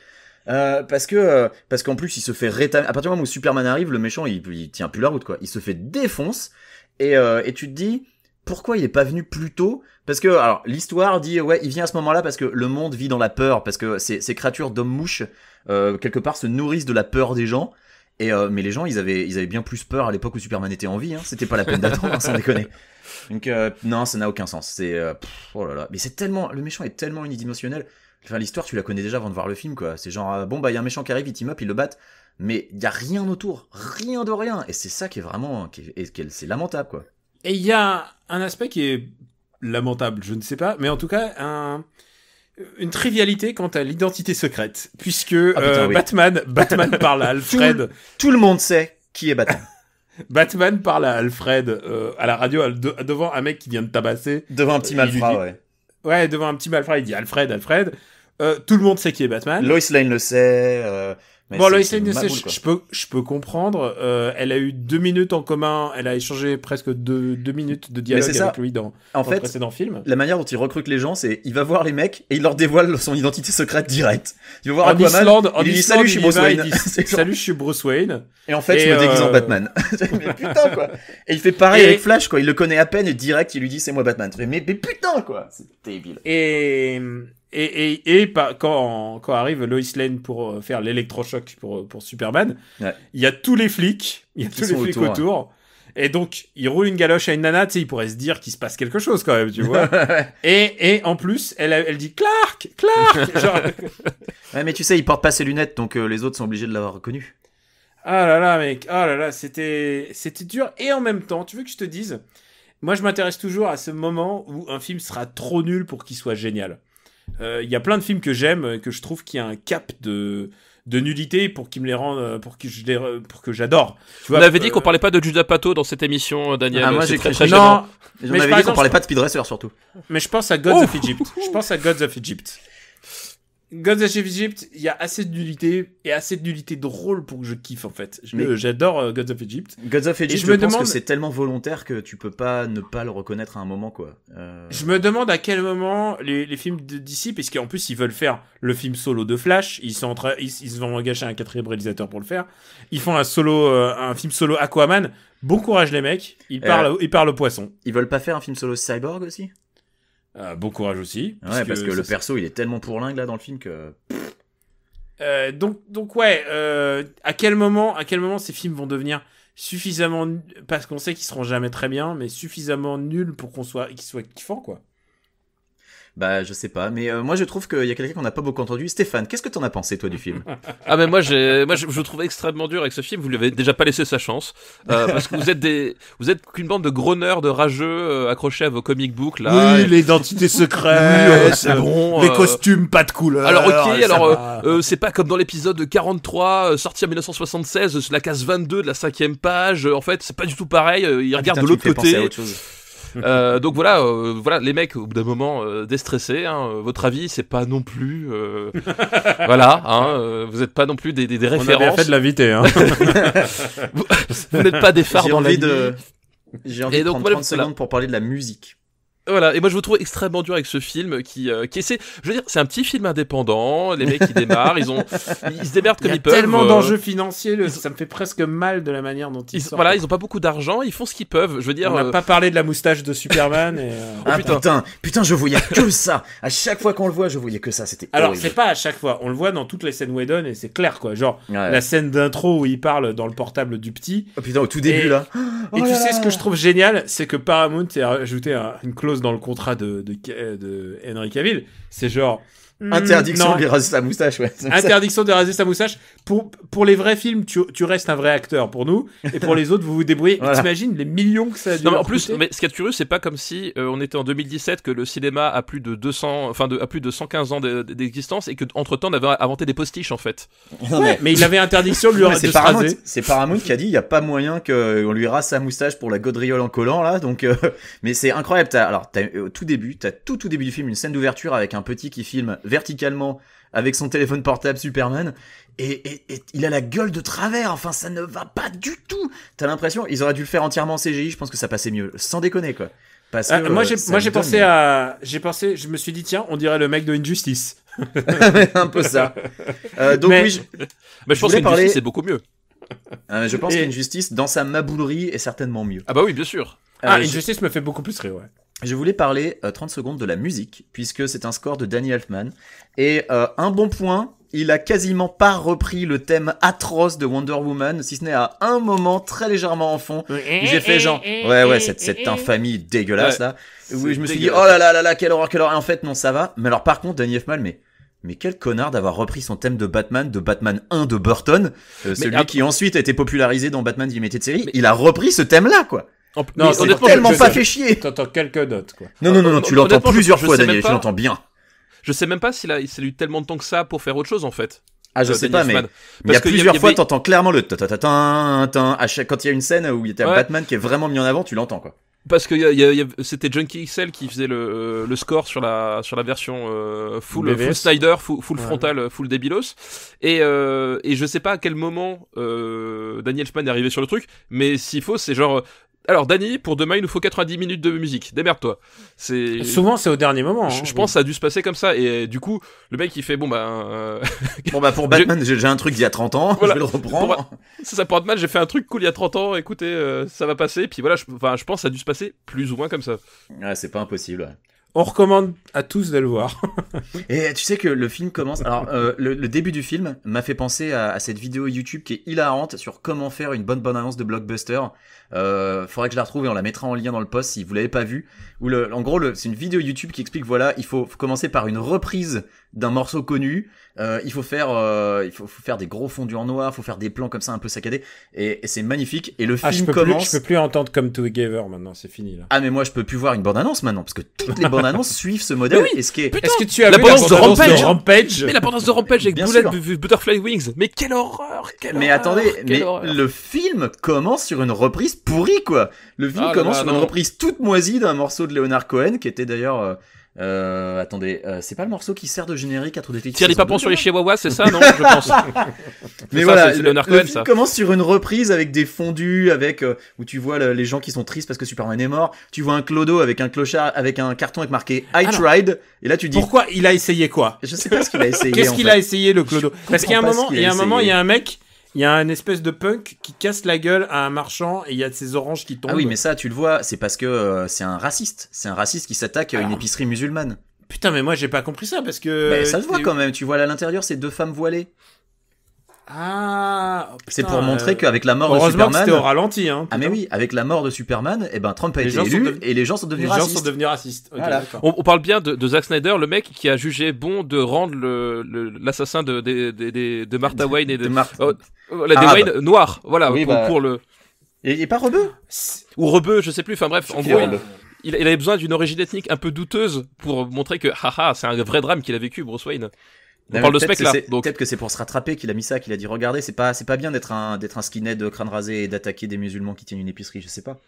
parce qu'en plus, il se fait rétamer. À partir du moment où Superman arrive, le méchant, il tient plus la route, quoi. Il se fait défonce, et tu te dis, pourquoi il est pas venu plus tôt? Parce que, alors, l'histoire dit, ouais, il vient à ce moment-là parce que le monde vit dans la peur, parce que ces créatures d'hommes-mouches, quelque part, se nourrissent de la peur des gens. Mais les gens, ils avaient bien plus peur à l'époque où Superman était en vie, hein. C'était pas la peine d'attendre, sans déconner. Donc, non, ça n'a aucun sens. Oh là là. Mais le méchant est tellement unidimensionnel. Enfin, l'histoire, tu la connais déjà avant de voir le film, quoi. C'est genre, il y a un méchant qui arrive, il team up, ils le battent. Mais il y a rien autour. Rien de rien. Et c'est ça qui est vraiment, c'est lamentable, quoi. Et il y a un aspect qui est lamentable, je ne sais pas, mais en tout cas, une trivialité quant à l'identité secrète, puisque oui. Batman parle à Alfred. Tout le monde sait qui est Batman. Batman parle à Alfred à la radio devant un mec qui vient de tabasser. Devant un petit malfrat, ouais. Ouais, devant un petit malfrat, il dit Alfred. Tout le monde sait qui est Batman. Lois Lane le sait. Bon, Lois Lane, je peux comprendre. Elle a eu 2 minutes en commun. Elle a échangé presque 2 minutes de dialogue avec lui dans le précédent film. La manière dont il recrute les gens, c'est il va voir les mecs et il leur dévoile son identité secrète directe. Il va voir Aquaman, il dit salut, je suis Bruce Wayne. Salut, je suis Bruce Wayne. Et en fait, je me déguise en Batman. Mais putain, quoi. Et il fait pareil avec Flash, quoi. Il le connaît à peine et direct, il lui dit c'est moi Batman. Mais putain, quoi. C'est débile. Et quand arrive Lois Lane pour faire l'électrochoc pour Superman, il y a tous les flics, autour. Et donc, il roule une galoche à une nana, tu sais, il pourrait se dire qu'il se passe quelque chose quand même, tu vois. et en plus, elle dit Clark! Genre... Ouais, mais tu sais, il porte pas ses lunettes, donc les autres sont obligés de l'avoir reconnu. Ah là là, mec, c'était dur. Et en même temps, tu veux que je te dise, moi je m'intéresse toujours à ce moment où un film sera trop nul pour qu'il soit génial. Il y a plein de films que j'aime, que je trouve qu'il y a un cap de nullité pour qu'ils me les rendent, pour que j'adore. Tu vois, on avait dit qu'on parlait pas de Judd Apatow dans cette émission, Daniel. Ah, moi c'est j'ai très gênant. On avait dit qu'on parlait pas de Speed Racer surtout. Mais je pense à Gods of Egypt. Gods of Egypt, il y a assez de nullité et assez de nullité drôle pour que je kiffe en fait. J'adore Gods of Egypt. Gods of Egypt, je pense que c'est tellement volontaire que tu peux pas ne pas le reconnaître à un moment quoi. Je me demande à quel moment les films d'ici, parce qu'en plus ils veulent faire le film solo de Flash, ils se vont engager un 4e réalisateur pour le faire. Ils font un film solo Aquaman. Bon courage les mecs, ils parlent au poisson. Ils veulent pas faire un film solo Cyborg aussi? Bon courage aussi. Ouais, parce que le perso, il est tellement pourlingue là dans le film que. Donc ouais, à quel moment ces films vont devenir suffisamment, parce qu'on sait qu'ils seront jamais très bien, mais suffisamment nuls pour qu'ils soient kiffants, quoi. Bah, je sais pas, mais moi je trouve qu'il y a quelqu'un qu'on n'a pas beaucoup entendu. Stéphane, qu'est-ce que t'en as pensé, toi, du film? Ah, mais moi je le trouve extrêmement dur avec ce film. Vous lui avez déjà pas laissé sa chance, parce que vous êtes qu'une bande de gros nerds, de rageux, accrochés à vos comic books, là. Oui, l'identité secrète, c'est bon. les costumes, pas de couleur. Alors, ok, c'est pas comme dans l'épisode 43, sorti en 1976, la case 22 de la 5e page. En fait, c'est pas du tout pareil. Ils regardent de l'autre côté. Donc voilà, les mecs, au bout d'un moment, déstressés, hein, votre avis, c'est pas non plus, voilà, hein, vous êtes pas non plus des références. On a bien fait de l'inviter, hein. vous n'êtes pas des phares dans la nuit. J'ai envie de prendre 30 secondes pour parler de la musique. Voilà, et moi je vous trouve extrêmement dur avec ce film qui essaie, je veux dire, c'est un petit film indépendant, les mecs qui démarrent, ils se démerdent comme ils peuvent. Il y a tellement d'enjeux financiers, ça me fait presque mal de la manière dont ils sortent. Voilà, ils ont pas beaucoup d'argent, ils font ce qu'ils peuvent, je veux dire. On n'a pas parlé de la moustache de Superman et putain, je voyais que ça. À chaque fois qu'on le voit, je voyais que ça, c'était alors, horrible. c'est pas à chaque fois, on le voit dans toutes les scènes Whedon et c'est clair, quoi. Genre, la scène d'intro où il parle dans le portable du petit. Oh putain, au tout début, là. Et tu sais ce que je trouve génial, c'est que Paramount a ajouté une clause dans le contrat de Henry Cavill, c'est genre interdiction de raser sa moustache, ouais. Interdiction de raser sa moustache. Pour les vrais films, tu restes un vrai acteur pour nous, et pour les autres, vous vous débrouillez. Voilà. T'imagines les millions que ça a dû en plus, mais ce qui est curieux, c'est pas comme si on était en 2017 que le cinéma a plus de 115 ans d'existence et que entre temps on avait inventé des postiches en fait. Ouais, mais il avait interdiction de lui raser. C'est Paramount qui a dit il y a pas moyen qu'on lui rase sa moustache pour la gaudriole en collant là, donc mais c'est incroyable. T'as au tout début du film une scène d'ouverture avec un petit qui filme verticalement avec son téléphone portable Superman et il a la gueule de travers, enfin ça ne va pas du tout. T'as l'impression ils auraient dû le faire entièrement en CGI, je pense que ça passait mieux, sans déconner quoi. Parce que moi je me suis dit tiens, on dirait le mec de Injustice. Un peu ça. Donc mais je pense qu'Injustice c'est beaucoup mieux. Je pense qu'Injustice dans sa maboulerie est certainement mieux. Ah bah oui, bien sûr. Injustice me fait beaucoup plus rire, ouais. Je voulais parler 30 secondes de la musique, puisque c'est un score de Danny Elfman. Et un bon point, il a quasiment pas repris le thème atroce de Wonder Woman, si ce n'est à un moment très légèrement en fond, où j'ai fait genre, ouais, cette infamie dégueulasse là, où je me suis dit, oh là là, quelle horreur, et en fait, non, ça va. Mais alors par contre, Danny Elfman, mais quel connard d'avoir repris son thème de Batman 1 de Burton, celui qui ensuite a été popularisé dans Batman The Animated Series, il a repris ce thème-là, quoi. Non, c'est tellement pas fait chier. T'entends quelques notes, quoi. Non, tu l'entends plusieurs fois, Daniel, tu l'entends bien. Je sais même pas s'il a eu tellement de temps que ça pour faire autre chose, en fait. Ah, je sais pas, mais il y a plusieurs fois, t'entends clairement le ta-ta-ta-ta, quand il y a une scène où il y a Batman qui est vraiment mis en avant, tu l'entends, quoi. Parce que c'était Junkie XL qui faisait le score sur la version full Snyder, full frontal, full débilos. Et je sais pas à quel moment Danny Elfman est arrivé sur le truc, mais s'il faut, c'est genre alors Danny, pour demain il nous faut 90 minutes de musique, démerde-toi. Souvent c'est au dernier moment. Je pense que ça a dû se passer comme ça, et du coup le mec il fait pour Batman j'ai un truc d'il y a 30 ans, voilà. Je vais le reprendre. C'est ça, pour Batman j'ai fait un truc cool il y a 30 ans, écoutez, ça va passer, puis voilà, je pense que ça a dû se passer plus ou moins comme ça. Ouais, c'est pas impossible, ouais. On recommande à tous de le voir. Et tu sais que le film commence... Alors, le début du film m'a fait penser à cette vidéo YouTube qui est hilarante sur comment faire une bonne annonce de blockbuster. Faudrait que je la retrouve et on la mettra en lien dans le post si vous l'avez pas vu. En gros, c'est une vidéo YouTube qui explique, voilà, il faut commencer par une reprise d'un morceau connu. Il faut faire des gros fondus en noir, faut faire des plans comme ça un peu saccadés. Et c'est magnifique. Et le film commence... Je peux plus entendre Come Together maintenant, c'est fini là. Ah mais moi je peux plus voir une bande-annonce maintenant, parce que toutes les bandes-annonces suivent ce modèle. Oui, est-ce que tu as vu la bande-annonce de Rampage? Mais la bande-annonce de Rampage avec Bullet Butterfly Wings, mais quelle horreur, attendez, le film commence sur une reprise pourrie, quoi. Le film commence sur une reprise toute moisie d'un morceau de Leonard Cohen, qui était d'ailleurs... attendez, c'est pas le morceau qui sert de générique à True Detective? Tire les papons sur les chihuahuas, c'est ça, non? Je pense. Mais ça, voilà, c'est Leonard Cohen, le film commence sur une reprise avec des fondus, où tu vois les gens qui sont tristes parce que Superman est mort. Tu vois un clodo avec un clochard, avec un carton avec marqué I tried. Et là, tu dis. Pourquoi il a essayé quoi? Je sais pas ce qu'il a essayé. Qu'est-ce qu'il a essayé, le clodo? Parce qu'il y a un moment, il y a un mec. Il y a un espèce de punk qui casse la gueule à un marchand et il y a de ces oranges qui tombent. Ah oui, mais ça, tu le vois, c'est parce que c'est un raciste. C'est un raciste qui s'attaque à une épicerie musulmane. Putain, mais moi j'ai pas compris ça parce que. Mais ça se voit quand même. Tu vois là à l'intérieur, c'est 2 femmes voilées. Ah. Oh, C'est putain, pour montrer qu'avec la mort de heureusement que Superman. c'était au ralenti, hein. Ah mais oui, avec la mort de Superman, Trump a Les été gens sont élu devenus- et les gens sont Les devenus gens racistes. sont devenus racistes. Ok, Voilà. d'accord. On parle bien de Zack Snyder, le mec qui a jugé bon de rendre l'assassin de Martha Wayne et des Wayne noirs. Voilà, Oui, pour le. Et pas rebeu. Ou rebeu, je sais plus. Enfin bref, en Qui gros, est rebeu. il avait besoin d'une origine ethnique un peu douteuse pour montrer que, c'est un vrai drame qu'il a vécu, Bruce Wayne. On parle de ce mec-là. Donc, Peut-être que c'est pour se rattraper qu'il a mis ça, qu'il a dit regardez, c'est pas bien d'être un skinhead crâne rasé et d'attaquer des musulmans qui tiennent une épicerie, je sais pas.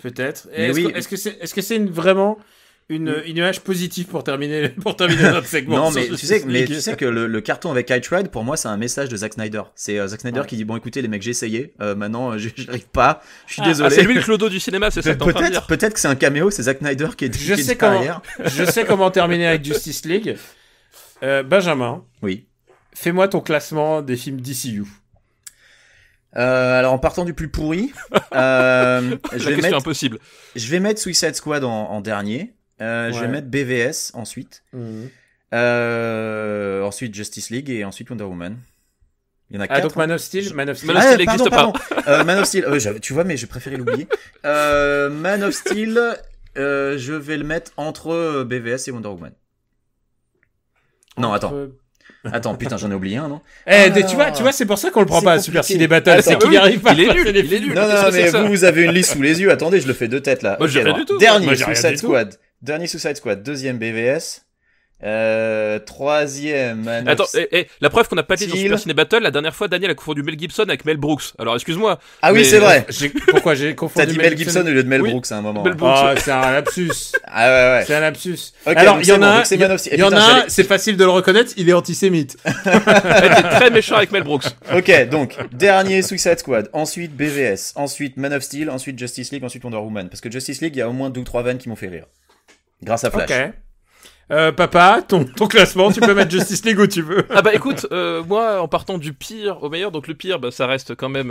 Peut-être. Mais Est-ce oui. que c'est vraiment une image positive pour terminer notre segment? Non, sur mais Justice League. tu sais que le carton avec Kite Ride, pour moi, c'est un message de Zack Snyder. C'est Zack Snyder qui dit bon, écoutez les mecs, j'ai essayé, maintenant j'arrive pas, je suis désolé. c'est lui le clodo du cinéma, c'est ça que t'es en train de dire. Peut-être que c'est un caméo, c'est Zack Snyder qui est Je qui est sais derrière. je sais comment terminer avec Justice League. Benjamin, Oui. fais-moi ton classement des films DCU. Alors en partant du plus pourri, je La question impossible. vais mettre Suicide Squad en dernier. Je vais mettre BVS ensuite. Ensuite Justice League et ensuite Wonder Woman. Il y en a 4. Donc Man of Steel. Man of Steel n'existe pas. Man of Steel. Tu vois, mais j'ai préféré l'oublier. Man of Steel, je vais le mettre entre BVS et Wonder Woman. Non, Attends, putain, j'en ai oublié un, non? Tu vois, c'est pour ça qu'on le prend C'est pas à compliqué. Super Ciné Battle, Attends, c'est qu'il oui, arrive pas. il est à nul, passer les il est films. nul. Non, Qu'est-ce que mais c'est ça vous avez une liste sous les yeux. Attendez, je le fais de tête là. Moi, j'ai Ok, rien alors, du tout. Dernier Moi, j'ai rien Suicide du tout. Squad. Dernier Suicide Squad. Deuxième BVS. Troisième. Man of Attends, la preuve qu'on n'a pas été sur Steel. Super Ciné Battle, la dernière fois, Daniel a confondu Mel Gibson avec Mel Brooks. Alors, excuse-moi. Ah oui, mais- c'est vrai. Pourquoi j'ai confondu T'as dit Mel Gibson au lieu de Mel Oui. Brooks à un moment. Mel Brooks. Oh, c'est un lapsus. Ah ouais. C'est un lapsus. Ok, Alors, donc il y en c'est bon, a un, donc c'est Man of Steel. il y en Putain, a un, j'allais- c'est facile de le reconnaître, il est antisémite. T'es très méchant avec Mel Brooks. Ok, donc dernier Suicide Squad, ensuite BVS, ensuite Man of Steel, ensuite Justice League, ensuite Wonder Woman. Parce que Justice League, il y a au moins 2 ou 3 vannes qui m'ont fait rire. Grâce à Flash. Ok. Papa, ton classement, tu peux mettre Justice League où tu veux. Ah bah écoute, moi en partant du pire au meilleur, donc le pire, ça reste quand même.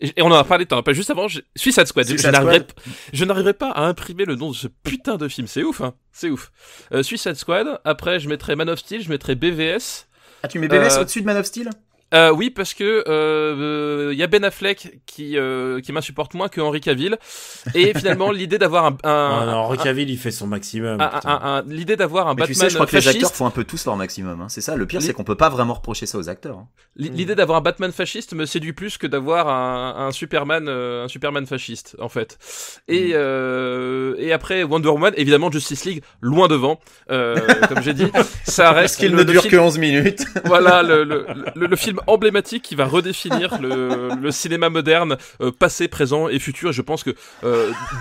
Et on en a parlé, t'en as pas juste avant. Suicide Squad. Suicide Squad. Je n'arriverai pas à imprimer le nom de ce putain de film. C'est ouf, hein. C'est ouf. Suicide Squad. Après, je mettrai Man of Steel, je mettrai BVS. Ah, tu mets BVS au-dessus de Man of Steel? Oui, parce que y a Ben Affleck qui m'insupporte moins que Henry Cavill, et finalement l'idée d'avoir Non, Henry Cavill, il fait son maximum. l'idée d'avoir un Mais tu Batman sais, je crois que les fasciste. acteurs font un peu tous leur maximum. Hein. C'est ça, le pire, Les- c'est qu'on peut pas vraiment reprocher ça aux acteurs. Hein. L'idée d'avoir un Batman fasciste me séduit plus que d'avoir un Superman fasciste en fait. Et après Wonder Woman, évidemment Justice League loin devant. Comme j'ai dit, ça Parce reste qu'il le ne dure film- que 11 minutes. Voilà le film emblématique qui va redéfinir le cinéma moderne, passé, présent et futur. Et je pense que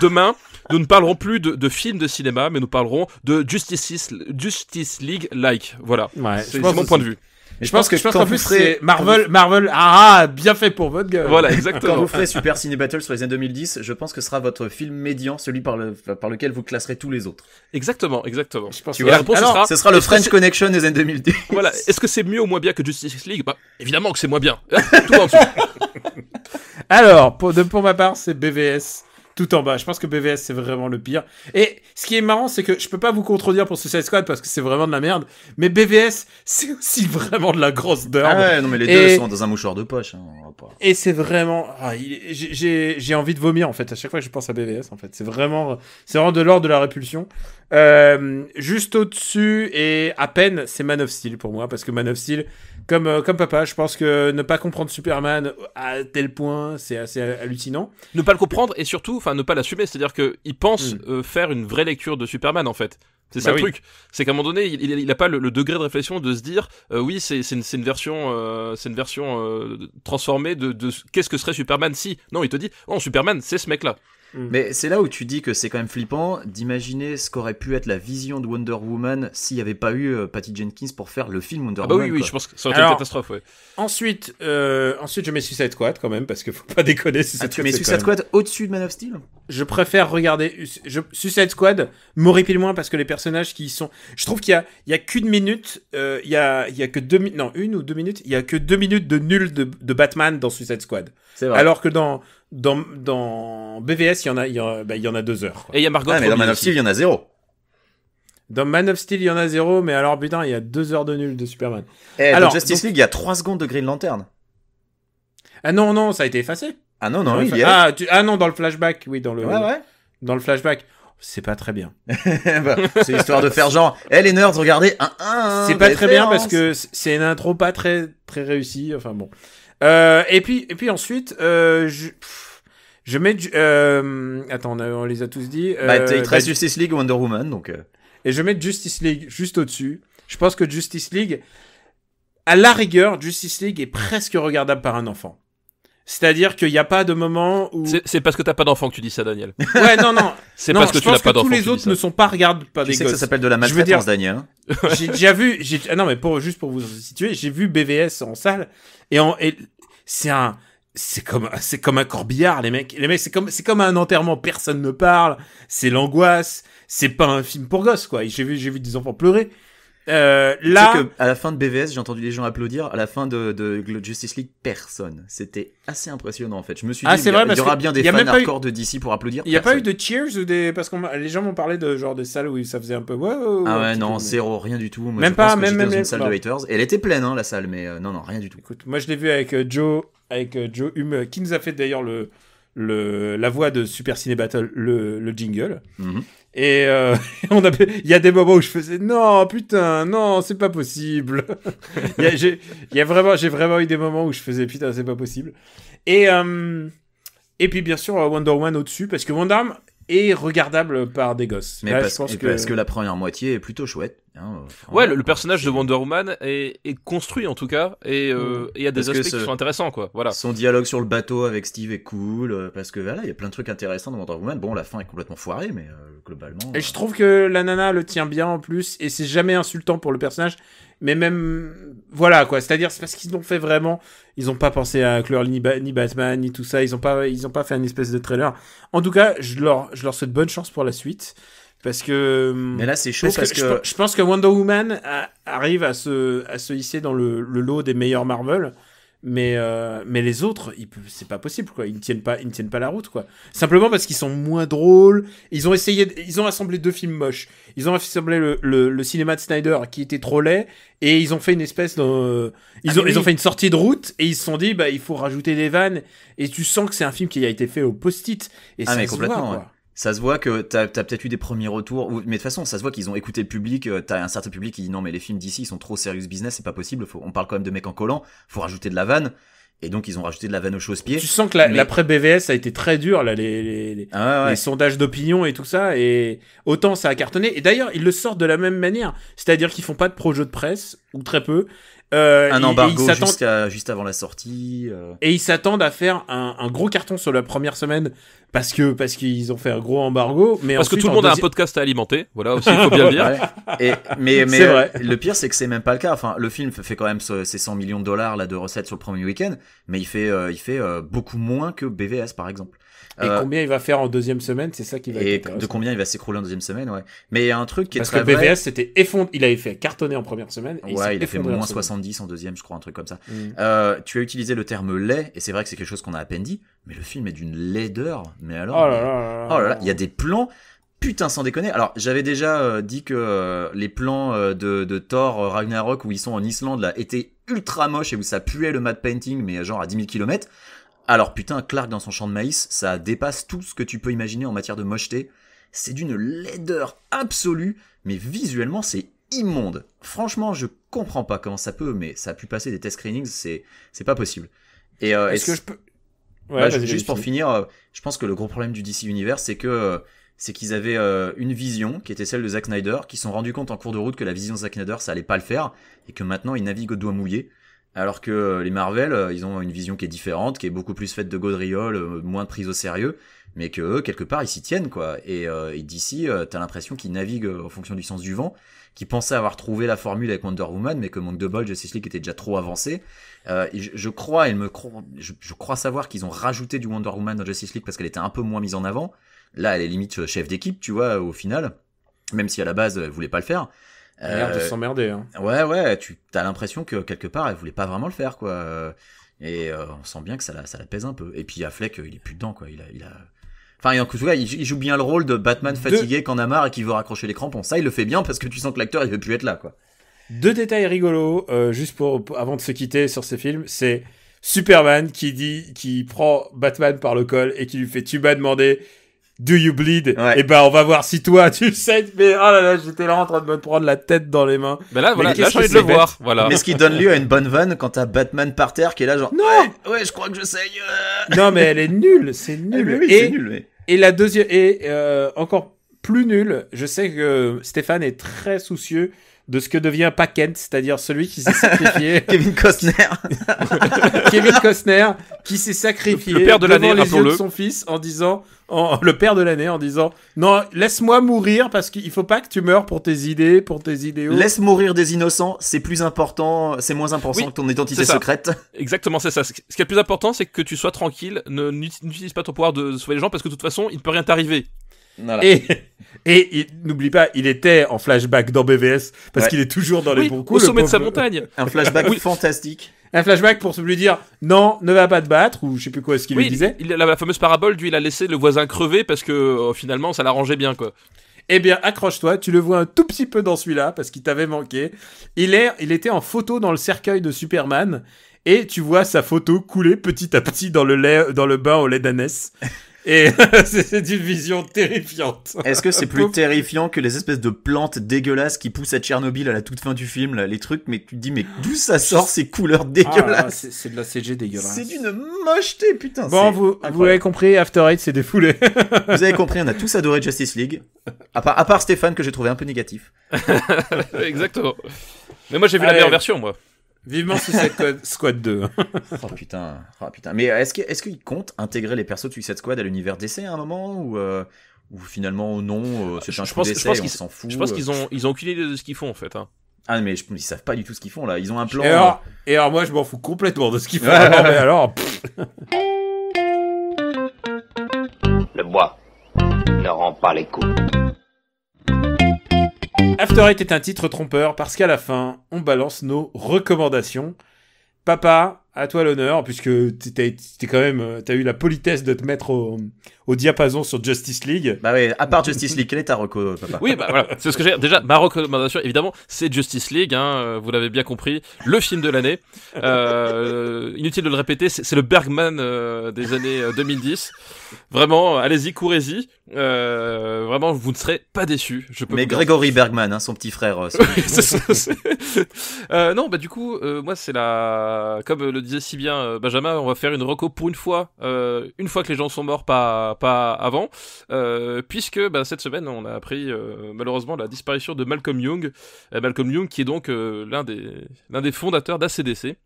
demain, nous ne parlerons plus de films de cinéma, mais nous parlerons de Justice League like. Voilà. Ouais, C'est mon point de vue. Mais Je pense quand qu'en vous plus, ferez- c'est Marvel, bien fait pour votre gueule. Voilà, Quand exactement. vous ferez Super Ciné Battle sur les années 2010, je pense que ce sera votre film médian, celui par lequel vous classerez tous les autres. Exactement. Je pense Tu que- Et la vois, réponse alors, sera. Ce sera le est-ce que French c'est- Connection des années 2010. Voilà. Est-ce que c'est mieux ou moins bien que Justice League? Bah, évidemment que c'est moins bien. Tout en dessous. Alors, pour ma part, c'est BVS. Tout en bas. Je pense que BVS, c'est vraiment le pire. Et ce qui est marrant, c'est que je peux pas vous contredire pour Suicide Squad parce que c'est vraiment de la merde. Mais BVS, c'est aussi vraiment de la grosse derde. Ah ouais, non mais les Et- deux sont dans un mouchoir de poche. Hein, on va pas- Et c'est vraiment, j'ai envie de vomir en fait à chaque fois que je pense à BVS en fait. C'est vraiment de l'ordre de la répulsion. Juste au-dessus et à peine, c'est Man of Steel pour moi parce que Man of Steel, comme papa, je pense que ne pas comprendre Superman à tel point, c'est assez hallucinant. Ne pas le comprendre et surtout, ne pas l'assumer. C'est-à-dire qu'il pense faire une vraie lecture de Superman en fait. C'est ça Bah le oui. truc. C'est qu'à un moment donné, il a pas le degré de réflexion de se dire, oui, c'est une version, transformée de qu'est-ce que serait Superman si. Non, il te dit, oh, Superman, c'est ce mec-là. Mais c'est là où tu dis que c'est quand même flippant d'imaginer ce qu'aurait pu être la vision de Wonder Woman s'il n'y avait pas eu Patty Jenkins pour faire le film Wonder Ah bah Woman. oui, quoi. je pense que ça aurait été une Alors, catastrophe, ouais. Ensuite, je mets Suicide Squad quand même parce qu'il faut pas déconner. Ah, tu mets c'est Suicide quand même- Squad au-dessus de Man of Steel? Je préfère regarder Suicide Squad m'horripile moins parce que les personnages qui y sont, je trouve qu'il y a qu'une minute, il y a que 1 ou 2 minutes, il y a que 2 minutes de nul de Batman dans Suicide Squad. C'est vrai. Alors que dans BVS il y en a 2 heures. Quoi. Et il y a Margot Ah, mais dans Robbie Man of aussi. Steel, il y en a 0. Dans Man of Steel, il y en a 0, mais alors putain, il y a 2 heures de nul de Superman. Alors, dans Justice League, il y a 3 secondes de Green Lantern. Ah non, ça a été effacé. Ah non, il y a. Ah non, dans le flashback, oui, dans le. Ouais. Dans le flashback. C'est pas très bien. Bah, c'est histoire de faire genre, les nerds, regardez, c'est pas très bien parce que c'est une intro pas très très réussie. Enfin bon. Et puis ensuite, je mets. Attends, on les a tous dit. Il te reste Justice League, Wonder Woman, donc. Et je mets Justice League juste au-dessus. Je pense que Justice League, à la rigueur, Justice League est presque regardable par un enfant. C'est-à-dire qu'il n'y a pas de moment où... C'est parce que t'as pas d'enfant que tu dis ça, Daniel. Ouais, non. C'est parce que tu n'as pas d'enfant. Tous les autres ne sont pas regardables par des gosses. Tu sais que ça s'appelle de la maltraitance, Daniel. J'ai déjà vu... non, mais juste pour vous situer, j'ai vu BVS en salle, et c'est comme un corbillard, les mecs, c'est comme un enterrement, personne ne parle, c'est l'angoisse, c'est pas un film pour gosses, quoi. J'ai vu des enfants pleurer. Là, tu sais que à la fin de BVS, j'ai entendu les gens applaudir. À la fin de Justice League, personne. C'était assez impressionnant en fait. Je me suis dit, il y aura bien des fans hardcore de DC pour applaudir. Il y a pas eu de cheers ou parce que les gens m'ont parlé de genre des salles où ça faisait un peu. Ah ouais, non, zéro, rien du tout. Moi, même pas, même dans une salle de haters. Et elle était pleine, la salle, mais non, rien du tout. Écoute, moi je l'ai vu avec Joe Hume, qui nous a fait d'ailleurs la voix de Super Ciné Battle, le jingle. Mm-hmm. Et il y a des moments où je faisais non, putain, non, c'est pas possible. J'ai vraiment eu des moments où je faisais putain, c'est pas possible. Et puis bien sûr Wonder Woman au-dessus, parce que Wonder Woman est regardable par des gosses. Mais parce que la première moitié est plutôt chouette. Ouais, le personnage de Wonder Woman est construit en tout cas, et il y a des aspects qui sont intéressants, quoi. Voilà. Son dialogue sur le bateau avec Steve est cool, parce que voilà, il y a plein de trucs intéressants dans Wonder Woman. Bon, la fin est complètement foirée, mais globalement. Et je trouve que la nana le tient bien en plus, et c'est jamais insultant pour le personnage, mais même voilà quoi. C'est-à-dire c'est parce qu'ils l'ont fait vraiment. Ils ont pas pensé à inclure ni Batman ni tout ça. Ils ont pas fait une espèce de trailer. En tout cas, je leur souhaite bonne chance pour la suite. Parce que... Mais là, c'est chaud parce que... Je pense que Wonder Woman arrive à se hisser dans le lot des meilleurs Marvel. Mais les autres, c'est pas possible, quoi. Ils ne tiennent pas la route, quoi. Simplement parce qu'ils sont moins drôles. Ils ont assemblé 2 films moches. Ils ont assemblé le cinéma de Snyder qui était trop laid. Et ils ont fait une espèce de... Ils ont fait une sortie de route. Et ils se sont dit, il faut rajouter des vannes. Et tu sens que c'est un film qui a été fait au post-it. Et ça se voit, quoi. Ouais. Ça se voit que t'as peut-être eu des premiers retours, mais de toute façon, ça se voit qu'ils ont écouté le public. T'as un certain public qui dit non, mais les films d'ici, ils sont trop serious business, c'est pas possible. On parle quand même de mecs en collant, faut rajouter de la vanne. Et donc, ils ont rajouté de la vanne au chausse-pied. Tu sens que l'après-BVS a été très dur, là, les sondages d'opinion et tout ça. Et autant ça a cartonné. Et d'ailleurs, ils le sortent de la même manière. C'est-à-dire qu'ils font pas de pro-jeu de presse, ou très peu. Un embargo juste avant la sortie. Et ils s'attendent à faire un gros carton sur la première semaine parce qu'ils ont fait un gros embargo. Mais parce que tout le monde a un podcast à alimenter. Voilà aussi, il faut bien le dire. Ouais. Mais c'est vrai. Le pire, c'est que c'est même pas le cas. Enfin, le film fait quand même ses 100 millions de dollars là, de recettes sur le premier week-end. Mais il fait beaucoup moins que BVS, par exemple. Et combien il va faire en deuxième semaine, c'est ça qui va être intéressant. De combien il va s'écrouler en deuxième semaine, ouais. Mais il y a un truc qui est parce très que BVS c'était il avait fait cartonner en première semaine. Et il a fait moins 70 en deuxième, je crois, un truc comme ça. Tu as utilisé le terme laid, et c'est vrai que c'est quelque chose qu'on a à peine dit, mais le film est d'une laideur. Mais alors, oh là là, il y a des plans. Putain, sans déconner. Alors, j'avais déjà dit que les plans de Thor Ragnarok où ils sont en Islande là étaient ultra moches et où ça puait le matte painting, mais genre à 10 000 km. Alors putain, Clark dans son champ de maïs, ça dépasse tout ce que tu peux imaginer en matière de mocheté. C'est d'une laideur absolue, mais visuellement c'est immonde. Franchement, je comprends pas comment ça peut, mais ça a pu passer des test screenings, c'est pas possible. Et est-ce que je peux... juste pour finir, je pense que le gros problème du DC Universe, c'est qu'ils avaient une vision qui était celle de Zack Snyder, qui se sont rendus compte en cours de route que la vision de Zack Snyder, ça allait pas le faire, et que maintenant ils naviguent au doigt mouillé. Alors que les Marvel, ils ont une vision qui est différente, qui est beaucoup plus faite de gaudrioles, moins de prise au sérieux, mais que eux, quelque part, ils s'y tiennent, quoi. Et d'ici, t'as l'impression qu'ils naviguent en fonction du sens du vent, qu'ils pensaient avoir trouvé la formule avec Wonder Woman, mais que manque de bol, Justice League était déjà trop avancé. Je crois savoir qu'ils ont rajouté du Wonder Woman dans Justice League parce qu'elle était un peu moins mise en avant. Là, elle est limite chef d'équipe, tu vois, au final. Même si à la base, elle voulait pas le faire. L'air de s'emmerder, hein. Ouais, t'as l'impression que quelque part elle voulait pas vraiment le faire, quoi. Et on sent bien que ça la pèse un peu. Et puis Affleck, il est plus dedans, quoi. Enfin, en tout cas, il joue bien le rôle de Batman fatigué qu'en a marre et qui veut raccrocher les crampons. Ça, il le fait bien parce que tu sens que l'acteur, il veut plus être là, quoi. 2 détails rigolos, juste avant de se quitter sur ce film, c'est Superman qui prend Batman par le col et qui lui fait, tu m'as demandé, do you bleed? Ouais. Et ben, on va voir si toi, tu sais, mais oh là là, j'étais là en train de me prendre la tête dans les mains. Mais là, voilà, Mais là, qu'est-ce j'ai envie que de le c'est voir. Voilà. Mais ce qui donne lieu à une bonne vanne quand t'as Batman par terre qui est là, genre, Non! ouais, je crois que je sais. Non, mais elle est nulle, c'est nul. Oui, c'est nul, mais. Et la deuxième, encore plus nul, je sais que Stéphane est très soucieux de ce que devient Pa Kent, c'est-à-dire celui qui s'est sacrifié. Kevin Costner. Kevin Costner, qui s'est sacrifié le père de devant l'année, les yeux rappelons-le. de son fils en disant, le père de l'année en disant, non, laisse-moi mourir parce qu'il faut pas que tu meurs pour tes idées, pour tes idéaux. Laisse mourir des innocents, c'est plus important, c'est moins important Oui, que ton identité c'est ça. secrète. Exactement, c'est ça. Ce qui est le plus important, c'est que tu sois tranquille. N'utilise pas ton pouvoir de sauver les gens parce que de toute façon, il ne peut rien t'arriver. Voilà. Et n'oublie pas, il était en flashback dans BVS parce Ouais. qu'il est toujours dans les Oui, bons au coups. le sommet de sa pauvre. montagne. Un flashback Oui. fantastique. Un flashback pour lui dire non, ne va pas te battre, ou je sais plus quoi ce qu'il lui Oui, disait. la fameuse parabole, lui, il a laissé le voisin crever parce que finalement, ça l'arrangeait bien, quoi. Eh bien, accroche-toi, tu le vois un tout petit peu dans celui-là parce qu'il t'avait manqué. Il était en photo dans le cercueil de Superman et tu vois sa photo couler petit à petit dans le bain au lait d'ânesse. Et c'est une vision terrifiante. Est-ce que c'est plus terrifiant que les espèces de plantes dégueulasses qui poussent à Tchernobyl à la toute fin du film, là, les trucs, mais tu te dis, mais d'où ça sort ces couleurs dégueulasses? C'est de la CG dégueulasse. C'est d'une mocheté, putain. Bon, c'est vous incroyable. l'avez compris, After Eight s'est défoulé. Vous avez compris, on a tous adoré Justice League. À part Stéphane, que j'ai trouvé un peu négatif. Exactement. Mais moi, j'ai vu la Allez. meilleure version, moi. Vivement Suicide Squad 2. Oh putain. Mais est-ce qu'il compte intégrer les persos de Suicide Squad à l'univers DC à un moment ou finalement non, c'est un coup d'essai, on s'en fout. Je pense qu'ils ont aucune idée de ce qu'ils font, en fait. Hein. Ah mais ils savent pas du tout ce qu'ils font là. Ils ont un plan. Et alors moi je m'en fous complètement de ce qu'ils font. Ouais. Non, mais alors, Le bois ne rend pas les coups. After Eight est un titre trompeur parce qu'à la fin, on balance nos recommandations. Papa, à toi l'honneur, puisque t'as eu la politesse de te mettre au diapason sur Justice League. Bah ouais, à part Justice League, quelle est ta reco, papa? Oui, bah voilà, c'est ce que j'ai. Déjà, ma recommandation, évidemment, c'est Justice League, hein, vous l'avez bien compris, le film de l'année. Inutile de le répéter, c'est le Bergman des années 2010. Vraiment, allez-y, courez-y. Vraiment, vous ne serez pas déçus. Je peux Mais vous dire. Gregory Bergman, hein, son petit frère. Non, bah du coup, moi c'est comme le disait si bien Benjamin, on va faire une reco pour une fois que les gens sont morts, pas avant, puisque cette semaine on a appris malheureusement la disparition de Malcolm Young, qui est donc l'un des fondateurs d'ACDC.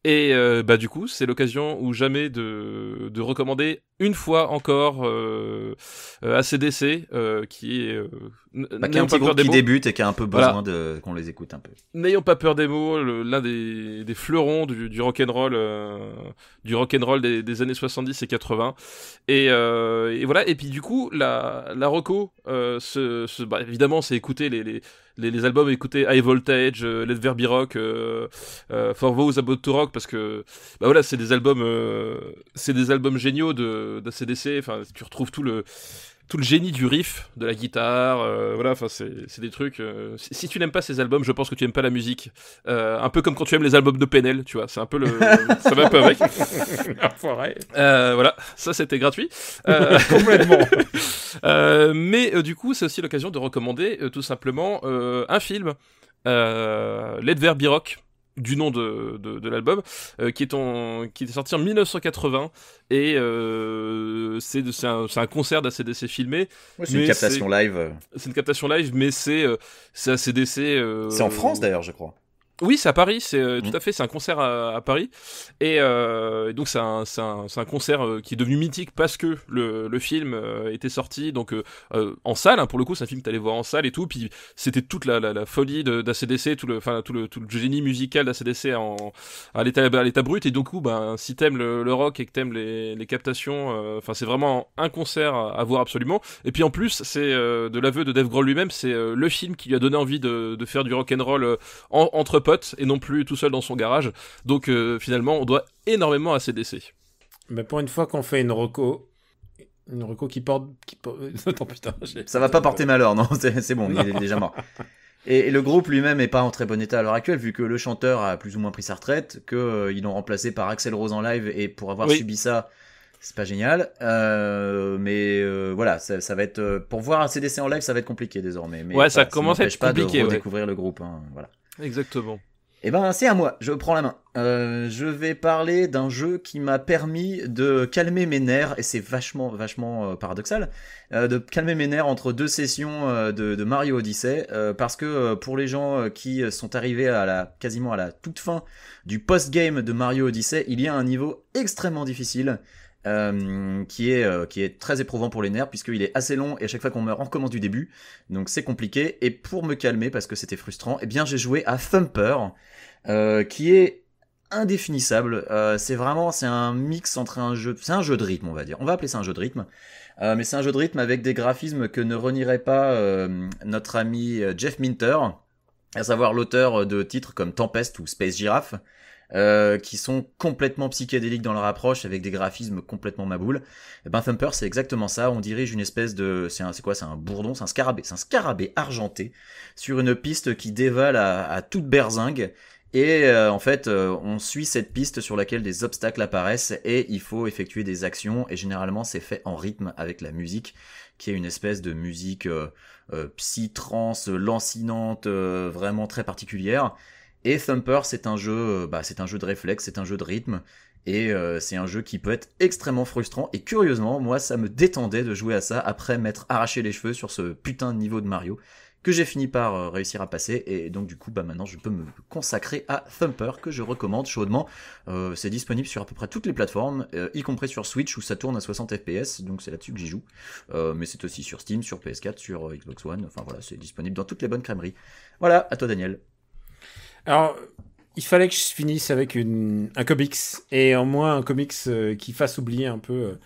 Et du coup, c'est l'occasion ou jamais de recommander une fois encore ACDC, qui est qui est un petit groupe qui débute et qui a un peu besoin qu'on les écoute un peu. N'ayons pas peur des mots, l'un des fleurons du rock'n'roll, des années 70 et 80. Et voilà. Et puis du coup, la reco, évidemment, c'est écouter les albums, écouter High Voltage, Let There Be Rock, For Those About to Rock, parce que c'est des albums géniaux d'ACDC. Enfin, tu retrouves tout le génie du riff, de la guitare, c'est des trucs. Si tu n'aimes pas ces albums, je pense que tu n'aimes pas la musique. Un peu comme quand tu aimes les albums de PNL, tu vois. C'est un peu ça va un peu avec. Voilà, ça c'était gratuit. Complètement. Mais du coup, c'est aussi l'occasion de recommander tout simplement un film, Let There Be Rock, du nom de l'album, qui est sorti en 1980 et c'est un concert d'ACDC filmé. Ouais, c'est une captation live. C'est une captation live, mais c'est ACDC. C'est en France d'ailleurs, je crois. Oui, c'est à Paris, tout à fait, c'est un concert à Paris, et donc c'est un concert qui est devenu mythique parce que le film était sorti donc en salle, hein, pour le coup, c'est un film que t'allais voir en salle et tout, puis c'était toute la folie d'ACDC, tout le génie musical d'ACDC à l'état brut, et du coup, si t'aimes le rock et que t'aimes les captations, c'est vraiment un concert à voir absolument. Et puis en plus, c'est de l'aveu de Dave Grohl lui-même, c'est le film qui lui a donné envie de faire du rock'n'roll entre potes et non plus tout seul dans son garage. Donc finalement, on doit énormément à ACDC. Mais pour une fois qu'on fait une reco, Une reco qui porte... Attends, putain. Ça va pas porter malheur, non, c'est bon, il est déjà mort. Et le groupe lui-même est pas en très bon état à l'heure actuelle, vu que le chanteur a plus ou moins pris sa retraite, que ils l'ont remplacé par Axl Rose en live, et pour avoir subi ça, c'est pas génial. Voilà, ça va être pour voir AC/DC en live, ça va être compliqué désormais. Mais ouais, ça commence à être compliqué. Pas de redécouvrir le groupe, hein, voilà. Exactement. Eh ben, c'est à moi, je prends la main. Je vais parler d'un jeu qui m'a permis de calmer mes nerfs, et c'est vachement paradoxal, de calmer mes nerfs entre deux sessions de Mario Odyssey, parce que pour les gens qui sont arrivés quasiment à la toute fin du post-game de Mario Odyssey, il y a un niveau extrêmement difficile, qui est très éprouvant pour les nerfs, puisqu'il est assez long, et à chaque fois qu'on meurt, on recommence du début, donc c'est compliqué. Et pour me calmer, parce que c'était frustrant, eh bien j'ai joué à Thumper, qui est indéfinissable. C'est un mix entre c'est un jeu de rythme, on va dire. On va appeler ça un jeu de rythme. Mais c'est un jeu de rythme avec des graphismes que ne renierait pas notre ami Jeff Minter, à savoir l'auteur de titres comme Tempest ou Space Giraffe, qui sont complètement psychédéliques dans leur approche, avec des graphismes complètement maboules. Et ben Thumper, c'est exactement ça. On dirige une espèce de, c'est un bourdon, c'est un scarabée argenté sur une piste qui dévale à toute berzingue. Et en fait, on suit cette piste sur laquelle des obstacles apparaissent, et il faut effectuer des actions, et généralement c'est fait en rythme avec la musique, qui est une espèce de musique psy-trance, lancinante, vraiment très particulière. Et Thumper, c'est un jeu de réflexe, c'est un jeu de rythme, et c'est un jeu qui peut être extrêmement frustrant. Et curieusement, moi, ça me détendait de jouer à ça après m'être arraché les cheveux sur ce putain de niveau de Mario, que j'ai fini par réussir à passer. Et donc du coup, maintenant, je peux me consacrer à Thumper, que je recommande chaudement. C'est disponible sur à peu près toutes les plateformes, y compris sur Switch, où ça tourne à 60 fps, donc c'est là-dessus que j'y joue. Mais c'est aussi sur Steam, sur PS4, sur Xbox One, enfin voilà, c'est disponible dans toutes les bonnes crèmeries. Voilà, à toi Daniel. Alors, il fallait que je finisse avec un comics, et en moins un comics qui fasse oublier un peu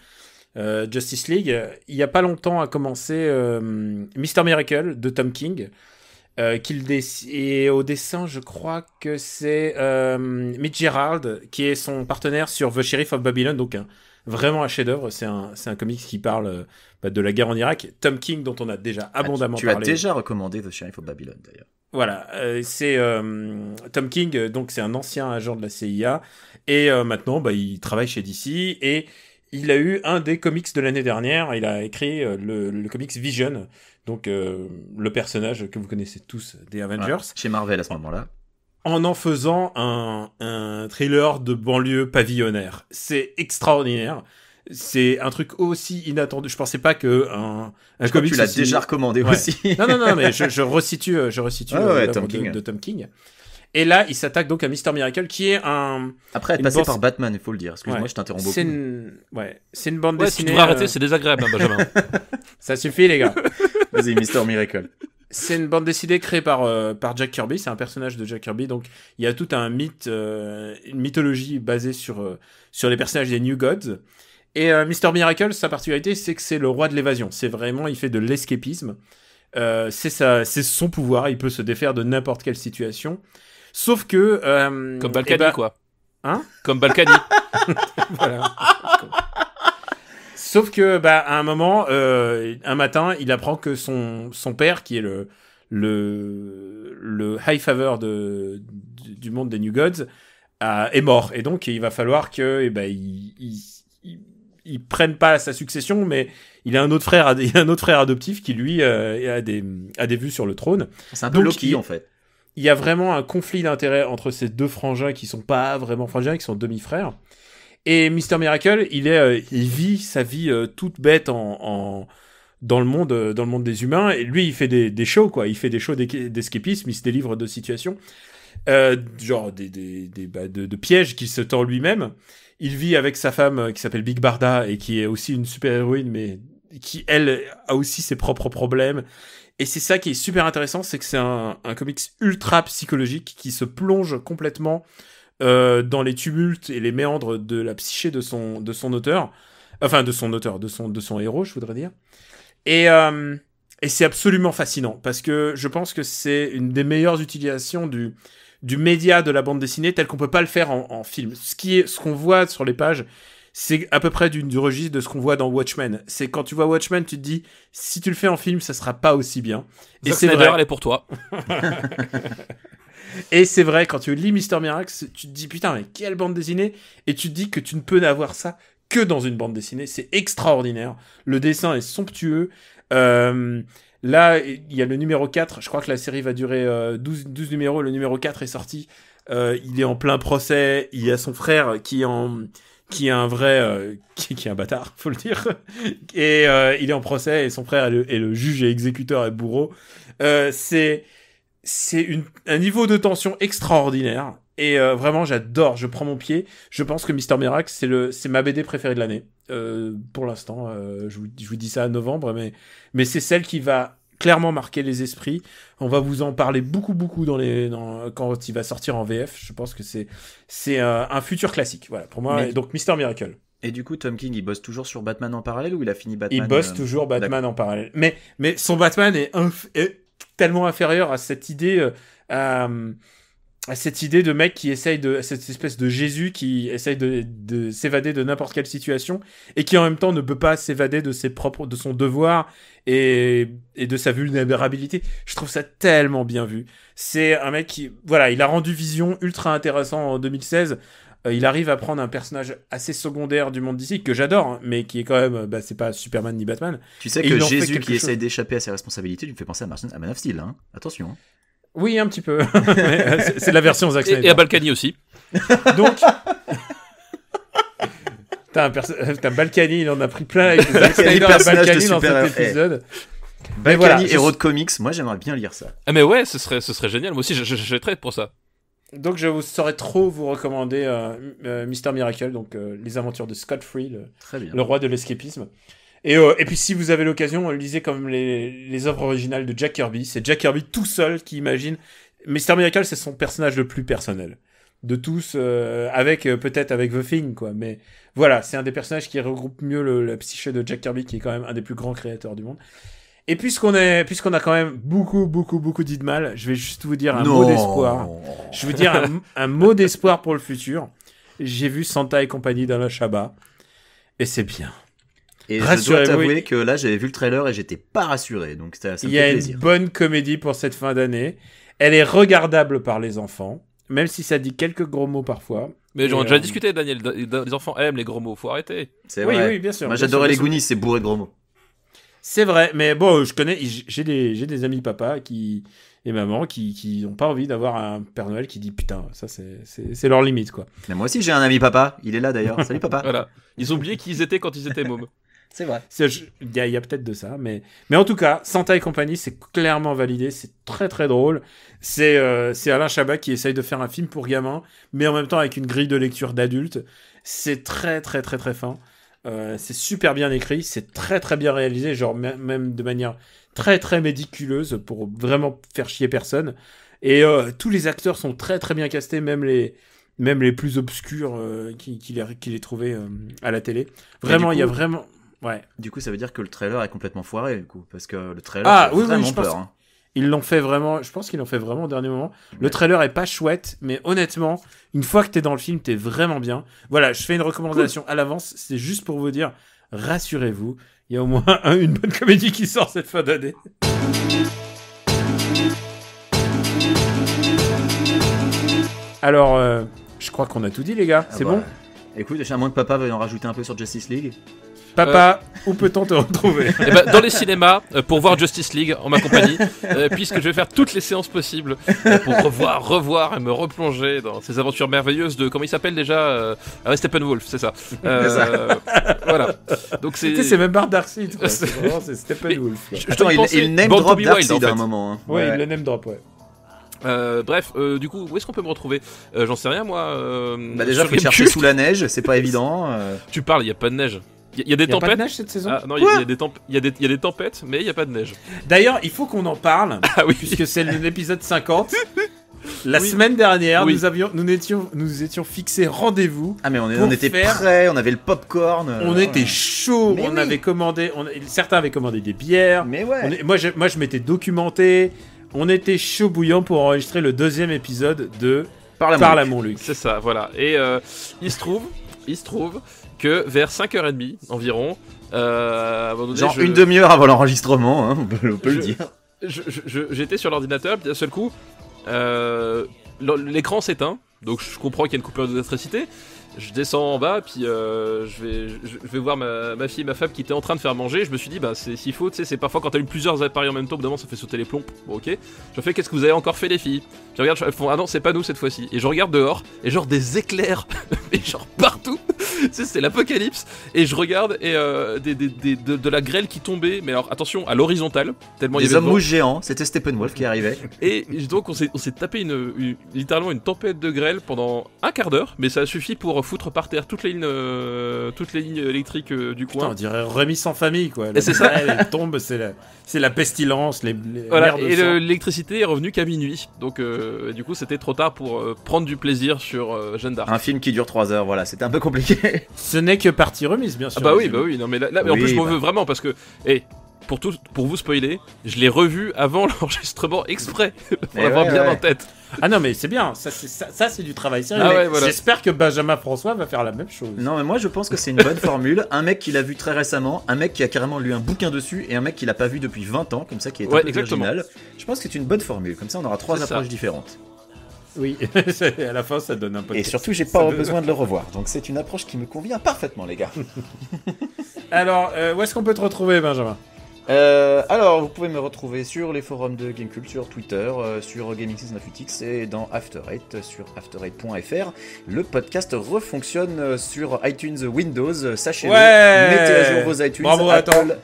Justice League. Il y a pas longtemps a commencé Mr. Miracle de Tom King, et au dessin, je crois que c'est Mitch Gerald qui est son partenaire sur The Sheriff of Babylon, donc vraiment un chef-d'œuvre. C'est un comics qui parle de la guerre en Irak. Tom King, dont on a déjà abondamment parlé. Tu as déjà recommandé The Sheriff of Babylon, d'ailleurs. Voilà, c'est Tom King, donc c'est un ancien agent de la CIA, et maintenant il travaille chez DC, et il a eu un des comics de l'année dernière. Il a écrit le comics Vision, donc le personnage que vous connaissez tous des Avengers. Chez Marvel à ce moment-là. En faisant un thriller de banlieue pavillonnaire. C'est extraordinaire. C'est un truc aussi inattendu. Je pensais pas que un comics. Tu l'as déjà recommandé aussi. Non, mais je resitue de Tom King. Et là, il s'attaque donc à Mr. Miracle, qui est un... Après être passé par Batman, il faut le dire. Excuse-moi, je t'interromps beaucoup. C'est une bande dessinée... Tu devrais arrêter, c'est désagréable, Benjamin. Ça suffit, les gars. Vas-y, Mr. Miracle. C'est une bande dessinée créée par Jack Kirby. C'est un personnage de Jack Kirby. Donc, il y a tout un mythe, une mythologie basée sur les personnages des New Gods. Et Mr. Miracle, sa particularité, c'est que c'est le roi de l'évasion. C'est vraiment, il fait de l'escapisme. C'est son pouvoir. Il peut se défaire de n'importe quelle situation. Sauf que... comme Balkany, quoi. Hein ? Comme Balkany. Voilà. Sauf que, à un moment, un matin, il apprend que son père, qui est le high favor du monde des New Gods, est mort. Et donc, il va falloir que, il prenne pas sa succession, mais il a un autre frère adoptif qui, lui, a des vues sur le trône. C'est un peu Loki, en fait. Il y a vraiment un conflit d'intérêts entre ces deux frangins qui sont pas vraiment frangins, qui sont demi-frères. Et Mr. Miracle, il vit sa vie toute bête dans le monde des humains. Et lui, il fait des shows, quoi. Il fait des shows d'escapisme, il se délivre de situations, genre de pièges qu'il se tend lui-même. Il vit avec sa femme qui s'appelle Big Barda et qui est aussi une super-héroïne, mais qui, elle, a aussi ses propres problèmes. Et c'est ça qui est super intéressant, c'est que c'est un comics ultra psychologique qui se plonge complètement dans les tumultes et les méandres de la psyché de son auteur. Enfin, de son héros, je voudrais dire. Et c'est absolument fascinant, parce que je pense que c'est une des meilleures utilisations du média de la bande dessinée, tel qu'on peut pas le faire en film. Ce qu'on voit sur les pages, c'est à peu près du registre de ce qu'on voit dans Watchmen. C'est quand tu vois Watchmen, tu te dis, si tu le fais en film, ça sera pas aussi bien. Et c'est vrai, elle est pour toi. Et c'est vrai, quand tu lis Mister Miracle, tu te dis, putain, mais quelle bande dessinée. Et tu te dis que tu ne peux n'avoir ça que dans une bande dessinée. C'est extraordinaire. Le dessin est somptueux. Là, il y a le numéro 4. Je crois que la série va durer 12 numéros. Le numéro 4 est sorti. Il est en plein procès. Il y a son frère qui est un vrai... qui est un bâtard, faut le dire. Et il est en procès et son frère est le juge et exécuteur et bourreau. C'est un niveau de tension extraordinaire. Et vraiment, j'adore. Je prends mon pied. Je pense que Mister Miracle, c'est ma BD préférée de l'année. Pour l'instant, je vous dis ça à novembre, mais c'est celle qui va clairement marquer les esprits. On va vous en parler beaucoup quand il va sortir en VF. Je pense que c'est un futur classique. Voilà, pour moi. Donc Mister Miracle. Et du coup, Tom King, il bosse toujours sur Batman en parallèle ou il a fini Batman? Il bosse toujours Batman en parallèle. Mais son Batman est tellement inférieur à cette idée, à cette idée de mec qui essaye cette espèce de Jésus qui essaye de s'évader de n'importe quelle situation et qui en même temps ne peut pas s'évader de son devoir et de sa vulnérabilité. Je trouve ça tellement bien vu. C'est un mec qui, voilà, il a rendu Vision ultra intéressant en 2016. Il arrive à prendre un personnage assez secondaire du monde d'ici, que j'adore, hein, mais qui est quand même, c'est pas Superman ni Batman. Tu sais que Jésus qui essaye d'échapper à ses responsabilités, tu me fais penser à Man of Steel, hein. Attention. Hein. Oui, un petit peu. C'est la version Zack Snyder. Et à Balkany aussi. Donc, t'as Balkany, il en a pris plein avec Zack Snyder et Balkany dans cet épisode. Balkany, voilà, héros de comics, moi j'aimerais bien lire ça. Ah mais ouais, ce serait génial. Moi aussi, j'achèterais pour ça. Donc je saurais trop vous recommander Mister Miracle, donc les aventures de Scott Free, le roi de l'escapisme. Et puis si vous avez l'occasion, lisez comme les œuvres originales de Jack Kirby. C'est Jack Kirby tout seul qui imagine. Mister Miracle, c'est son personnage le plus personnel de tous, peut-être avec The Thing, quoi. Mais voilà, c'est un des personnages qui regroupe mieux la psyché de Jack Kirby, qui est quand même un des plus grands créateurs du monde. Et puisqu'on a quand même beaucoup dit de mal, je vais juste vous dire un mot d'espoir. Je vais vous dire un mot d'espoir pour le futur. J'ai vu Santa et compagnie d'Alain Chabat, et c'est bien. Et je dois t'avouer que là, j'avais vu le trailer et j'étais pas rassuré, donc ça me fait plaisir. Il y a une bonne comédie pour cette fin d'année. Elle est regardable par les enfants, même si ça dit quelques gros mots parfois. Mais j'en ai déjà discuté, Daniel. Les enfants aiment les gros mots, faut arrêter. C'est vrai. Oui, bien sûr. Moi, j'adorais les Goonies, c'est bourré de gros mots. C'est vrai, mais bon, j'ai des amis papa et maman qui n'ont pas envie d'avoir un Père Noël qui dit putain, ça c'est leur limite, quoi. Mais moi aussi j'ai un ami papa, il est là d'ailleurs. Salut papa. Voilà. Ils ont oublié qui ils étaient quand ils étaient mômes. C'est vrai. Il y a peut-être de ça, mais en tout cas, Santa et compagnie, c'est clairement validé, c'est très très drôle. C'est Alain Chabat qui essaye de faire un film pour gamins, mais en même temps avec une grille de lecture d'adulte. C'est très très très très fin. C'est super bien écrit, c'est très très bien réalisé, genre même de manière très très médiculeuse pour vraiment faire chier personne. Et tous les acteurs sont très très bien castés, même les plus obscurs qu'il ait trouvés à la télé. Vraiment, il y a vraiment... Ouais. Du coup, ça veut dire que le trailer est complètement foiré, du coup, parce que le trailer fait vraiment peur. Hein. Ils l'ont fait vraiment, je pense qu'ils l'ont fait vraiment au dernier moment. Le trailer est pas chouette, mais honnêtement, une fois que t'es dans le film, t'es vraiment bien. Voilà, je fais une recommandation à l'avance, c'est juste pour vous dire, rassurez-vous, il y a au moins une bonne comédie qui sort cette fin d'année. Alors, je crois qu'on a tout dit, les gars, c'est bon ? Écoute, à moins que papa veuille en rajouter un peu sur Justice League. Papa, où peut-on te retrouver ? Dans les cinémas, pour voir Justice League en ma compagnie, puisque je vais faire toutes les séances possibles pour revoir et me replonger dans ces aventures merveilleuses de, comment il s'appelle déjà Steppenwolf, c'est ça. Voilà. Donc c'est même pas Darkseid, quoi. C'est Steppenwolf. Il name drop Darkseid à un moment. Hein. Ouais, il le name drop, ouais. Bref, du coup, où est-ce qu'on peut me retrouver ? J'en sais rien, moi. Déjà, faut chercher sous la neige, c'est pas évident. Tu parles, il y a pas de neige. Il y a des tempêtes. Il y a pas de neige cette saison ? Ah, non, il y a des tempêtes, mais il y a pas de neige. D'ailleurs, il faut qu'on en parle, puisque c'est l'épisode 50. La semaine dernière, nous étions fixés rendez-vous. Ah mais on était prêts, on avait le popcorn. On était chaud, avait commandé, certains avaient commandé des bières. Mais ouais. Moi, je m'étais documenté. On était chaud bouillant pour enregistrer le 2e épisode de Par la Montluc. C'est ça, voilà. Et il se trouve que vers 5h30 environ, à un moment donné, Genre une demi-heure avant l'enregistrement, hein, on peut le dire. J'étais sur l'ordinateur, puis d'un seul coup, l'écran s'éteint, donc je comprends qu'il y a une coupure d'électricité. Je descends en bas, puis je vais voir ma fille et ma femme qui étaient en train de faire manger. Je me suis dit, bah s'il faut, tu sais, c'est parfois quand t'allumes plusieurs appareils en même temps, évidemment ça fait sauter les plombs. Bon, ok. Je fais, qu'est-ce que vous avez encore fait, les filles? Je regarde, elles font, ah non, c'est pas nous cette fois-ci. Et je regarde dehors, et genre des éclairs, mais genre partout. Tu sais, c'est l'apocalypse. Et je regarde, et de la grêle qui tombait, mais alors attention, à l'horizontale, tellement il y avait des hommes mouches géants, c'était Steppenwolf qui arrivait. Et donc on s'est tapé littéralement une tempête de grêle pendant un quart d'heure, mais ça a suffi pour foutre par terre toutes les lignes électriques du coin. Putain, on dirait remis sans famille, quoi. Et c'est ça. Elle tombe, c'est la pestilence, les voilà. mers de Et sang. l'électricité est revenue qu'à minuit, donc du coup c'était trop tard pour prendre du plaisir sur Jeanne d'Arc. Un film qui dure 3 heures, voilà, c'était un peu compliqué. Ce n'est que partie remise, bien sûr. Ah bah oui, non mais là mais en Oui, plus je m'en bah. veux vraiment parce que pour vous spoiler, je l'ai revu avant l'enregistrement exprès pour l'avoir bien en tête. Ah non, mais c'est bien, ça c'est du travail sérieux. Ah ouais, voilà. J'espère que Benjamin François va faire la même chose. Non, mais moi je pense que c'est une bonne formule. Un mec qui l'a vu très récemment, un mec qui a carrément lu un bouquin dessus, et un mec qui l'a pas vu depuis 20 ans, comme ça, qui est un peu exactement. original. Je pense que c'est une bonne formule, comme ça on aura 3 C'est ça. approches différentes. Oui, à la fin ça donne un peu de Et texte. surtout, j'ai pas besoin de le revoir, donc c'est une approche qui me convient parfaitement, les gars. Alors, où est-ce qu'on peut te retrouver, Benjamin? Alors, vous pouvez me retrouver sur les forums de Gamecult, sur Twitter, sur Gaming698X et dans After Eight, sur after8.fr. Le podcast refonctionne sur iTunes Windows, sachez-le. Ouais. Mettez à jour vos iTunes. Bravo, Apple, attends.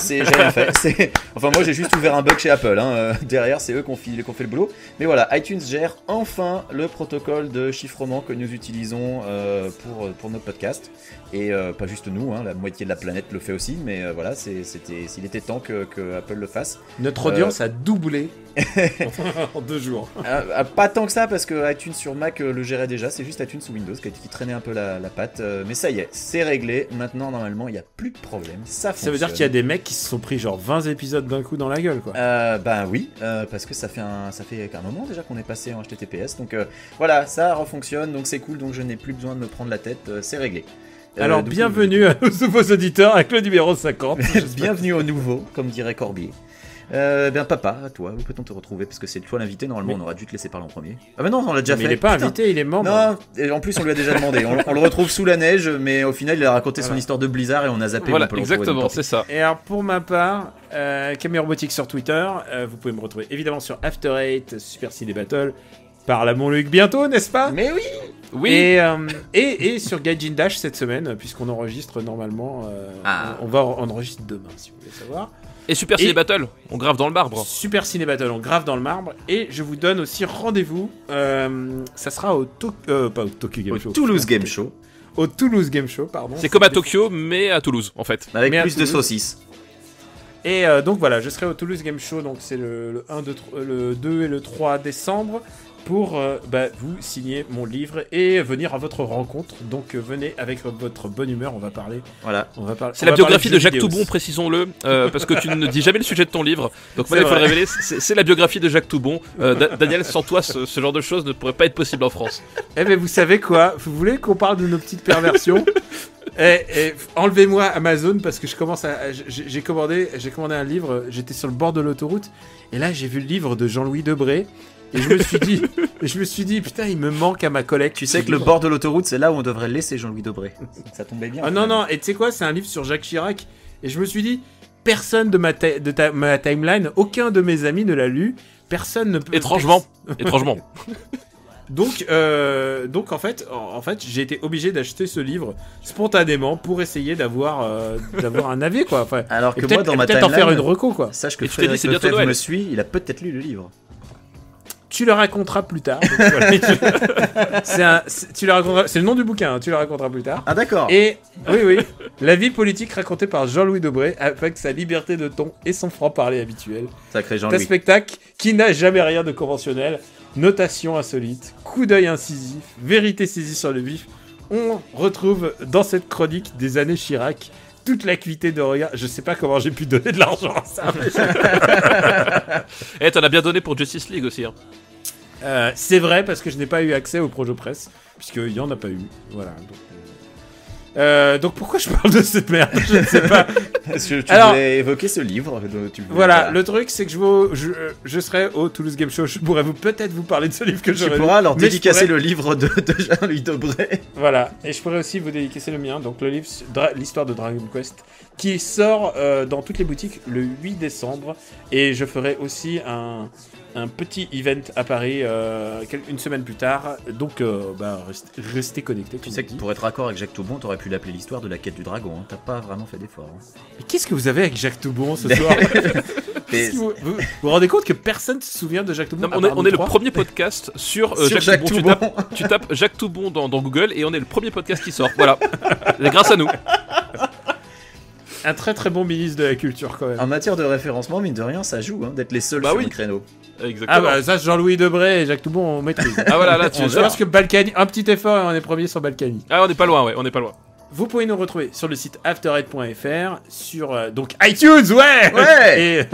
j'ai rien fait. Enfin, moi j'ai juste ouvert un bug chez Apple. Derrière, c'est eux qui ont fait le boulot. Mais voilà, iTunes gère enfin le protocole de chiffrement que nous utilisons pour notre podcast. Et pas juste nous, la moitié de la planète le fait aussi. Mais voilà, s'il était temps que Apple le fasse. Notre audience a doublé en 2 jours. Pas tant que ça, parce que iTunes sur Mac le gérait déjà. C'est juste iTunes sous Windows qui traînait un peu la patte. Mais ça y est, c'est réglé. Maintenant, normalement, il n'y a plus de problème. Ça veut dire qu'il y a des mecs qui se sont pris genre 20 épisodes d'un coup dans la gueule, quoi. Ben oui, parce que ça fait un moment déjà qu'on est passé en HTTPS. Donc voilà, ça refonctionne, donc c'est cool. Donc je n'ai plus besoin de me prendre la tête. C'est réglé. Alors, bienvenue à nos nouveaux auditeurs avec le numéro 50. Bienvenue aux nouveaux, comme dirait Corbier. Papa, à toi, où peut-on te retrouver? Parce que c'est toi l'invité, normalement on aurait dû te laisser parler en premier. Ah bah non, on l'a déjà fait. Mais il est pas invité, il est membre. Non, et en plus on lui a déjà demandé. On le retrouve sous la neige, mais au final il a raconté son histoire de Blizzard et on a zappé. Voilà, on peut le exactement, retrouver c'est ça. Et alors pour ma part, Camille Robotique sur Twitter, vous pouvez me retrouver évidemment sur After Eight, Super Ciné Battle, par la Montluc bientôt, n'est-ce pas? Mais oui. Oui. Et sur Gaijin Dash cette semaine, puisqu'on enregistre normalement, on enregistre demain si vous voulez savoir. Et Super Ciné Battle, on grave dans le marbre. Super Ciné Battle, on grave dans le marbre. Et je vous donne aussi rendez-vous, ça sera au Toulouse Game Show. Au Toulouse Game Show, pardon. C'est comme à Tokyo, mais à Toulouse, en fait. Avec Mais plus de saucisses. Et donc voilà, je serai au Toulouse Game Show, donc c'est le 2 et le 3 décembre, pour vous signer mon livre et venir à votre rencontre. Donc venez avec votre bonne humeur, on va parler. Voilà. C'est la biographie de Jacques Toubon, précisons-le, parce que tu ne dis jamais le sujet de ton livre. Donc maintenant il faut le révéler, c'est la biographie de Jacques Toubon. Daniel, sans toi, ce genre de choses ne pourrait pas être possible en France. Eh mais vous savez quoi? Vous voulez qu'on parle de nos petites perversions? Enlevez-moi Amazon parce que j'ai commandé un livre, j'étais sur le bord de l'autoroute et là j'ai vu le livre de Jean-Louis Debré et je me suis dit putain, il me manque à ma collecte. Tu sais que le bord de l'autoroute, c'est là où on devrait laisser Jean-Louis Debré. Ça tombait bien. Ah non, et tu sais quoi, c'est un livre sur Jacques Chirac et je me suis dit personne de ma timeline, aucun de mes amis ne l'a lu, personne ne peut. Étrangement. Donc en fait, j'ai été obligé d'acheter ce livre spontanément pour essayer d'avoir un avis, quoi. Enfin, alors que moi, dans ma timeline, timeline, en faire une reco, quoi. Sache que Et tu t'es dit, Frédéric c'est bientôt Lefebvre Noël. me suit, il a peut-être lu le livre. Tu le raconteras plus tard. Donc, voilà. Tu le raconteras. C'est le nom du bouquin. Tu le raconteras plus tard. Ah d'accord. Et oui, la vie politique racontée par Jean-Louis Debré avec sa liberté de ton et son franc-parler habituel. Sacré Un Jean-Louis. spectacle qui n'a jamais rien de conventionnel. Notation insolite, coup d'œil incisif, vérité saisie sur le vif. On retrouve dans cette chronique des années Chirac toute l'acuité de regard. Je sais pas comment j'ai pu donner de l'argent à ça. Et t'en as bien donné pour Justice League aussi. C'est vrai parce que je n'ai pas eu accès au Projo Press puisqu'il y en a pas eu. Voilà. Donc pourquoi je parle de cette merde? Je ne sais pas. Parce que tu Alors- voulais évoquer ce livre. Voilà, le truc c'est que je serai au Toulouse Game Show. Je pourrais peut-être vous parler de ce livre que Tu j'aurais lu. pourras leur mais je dédicacer pourrais- le livre de Jean-Louis Debré. Voilà, et je pourrais aussi vous dédicacer le mien, donc le livre l'histoire de Dragon Quest, qui sort dans toutes les boutiques le 8 décembre, et je ferai aussi un petit event à Paris une semaine plus tard, donc restez connectés. Tu sais que pour être raccord avec Jacques Toubon, t'aurais pu l'appeler l'histoire de la quête du dragon. Hein. T'as pas vraiment fait d'effort. Hein. Mais qu'est-ce que vous avez avec Jacques Toubon ce soir? Mais- Vous vous rendez compte que personne ne se souvient de Jacques Toubon? Non, on est le premier podcast sur, Sur Jacques Toubon. Toubon. Tu tapes Jacques Toubon dans Google et on est le premier podcast qui sort. Voilà. C'est grâce à nous. Un très très bon ministre de la culture quand même. En matière de référencement, mine de rien, ça joue hein, d'être les seuls Bah sur oui. le créneau. Exactement. Ah bah ça, Jean-Louis Debré et Jacques Toubon on maîtrise. Ah voilà, là, tu Je pense que Balkany, un petit effort et on est premier sur Balkany. Ah, on n'est pas loin, ouais, on n'est pas loin. Vous pouvez nous retrouver sur le site afterhead.fr, sur donc iTunes, Ouais.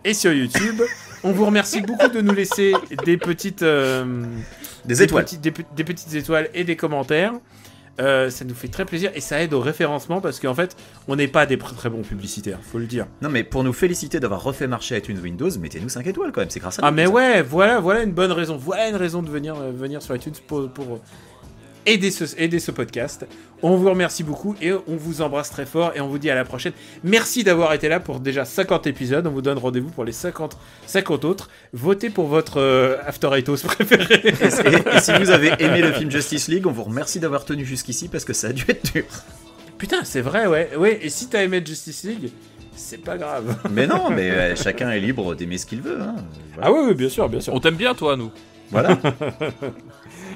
et sur YouTube. On vous remercie beaucoup de nous laisser des petites Des étoiles. des petites étoiles et des commentaires. Ça nous fait très plaisir et ça aide au référencement parce qu'en fait, on n'est pas des très bons publicitaires, faut le dire. Non, mais pour nous féliciter d'avoir refait marcher iTunes Windows, mettez-nous 5 étoiles quand même, c'est grâce à nous. Ah mais ça. ouais, voilà une bonne raison. Voilà une raison de venir sur iTunes pour aider ce podcast. On vous remercie beaucoup et on vous embrasse très fort et on vous dit à la prochaine. Merci d'avoir été là pour déjà 50 épisodes. On vous donne rendez-vous pour les 50 autres. Votez pour votre After Eightos préféré. Et si vous avez aimé le film Justice League, on vous remercie d'avoir tenu jusqu'ici parce que ça a dû être dur. Putain, c'est vrai, ouais. Et si t'as aimé Justice League, c'est pas grave. Mais non, mais chacun est libre d'aimer ce qu'il veut. Hein. Voilà. Ah oui, bien sûr. On t'aime bien, toi, nous. Voilà.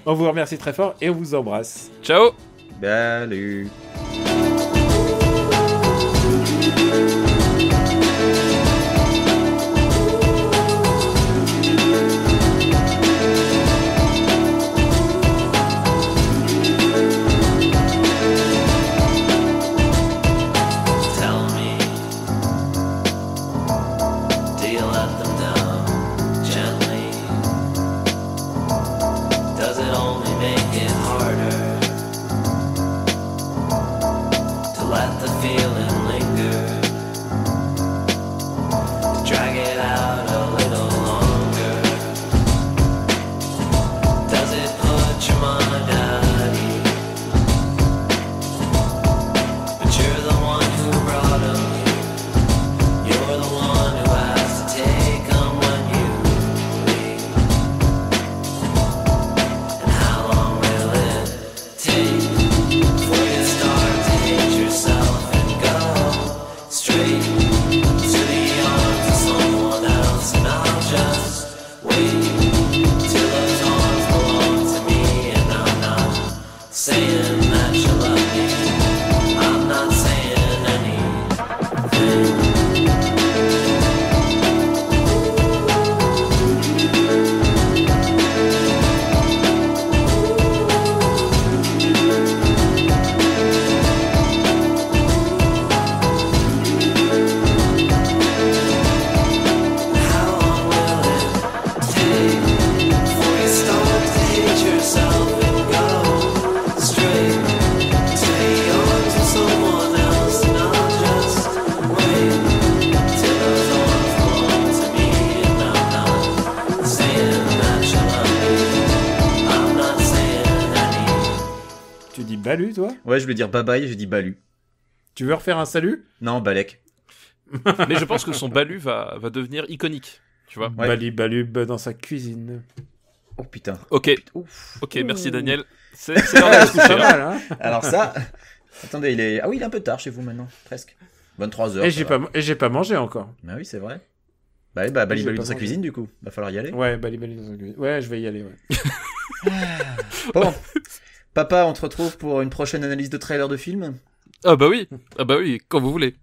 On vous remercie très fort et on vous embrasse. Ciao. Salut. Tell me, do you let them down gently? Does it only make it harder to let the feeling linger? To drag it out a little longer? Does it put your mind at ease? But you're the one who brought them here. You're the one who has to take them when you leave. And how long will it take before you start to hate yourself and go straight to the arms of someone else? And I'll just wait till those arms belong to me. And I'm not saying that you love me. I'm not saying anything. How long will it take before you start to hate yourself and go straight to the arms of someone else? And I'll just wait till those arms belong to me. And I'm not saying that you love me. I'm not saying anything. Tu dis balu, toi? Ouais, je voulais dire bye bye, j'ai dit balu. Tu veux refaire un salut? Non, balek. Mais je pense que son balu va devenir iconique. Tu vois. Ouais. Bali Balub dans sa cuisine. Oh putain. Ok. Ouf. Ok, merci Daniel. C'est l'heure de se coucher. Pas hein. mal, hein? Alors ça... Attendez, il est... Ah oui, il est un peu tard chez vous maintenant, presque. 23h. Et j'ai pas mangé encore. Bah oui, c'est vrai. Bah oui, Bali J'ai Bali pas dans sa mangé. cuisine du coup. Va falloir y aller. Ouais, Bali dans sa cuisine. Ouais, je vais y aller, ouais. Bon. Papa, on te retrouve pour une prochaine analyse de trailer de film. Ah bah oui, quand vous voulez.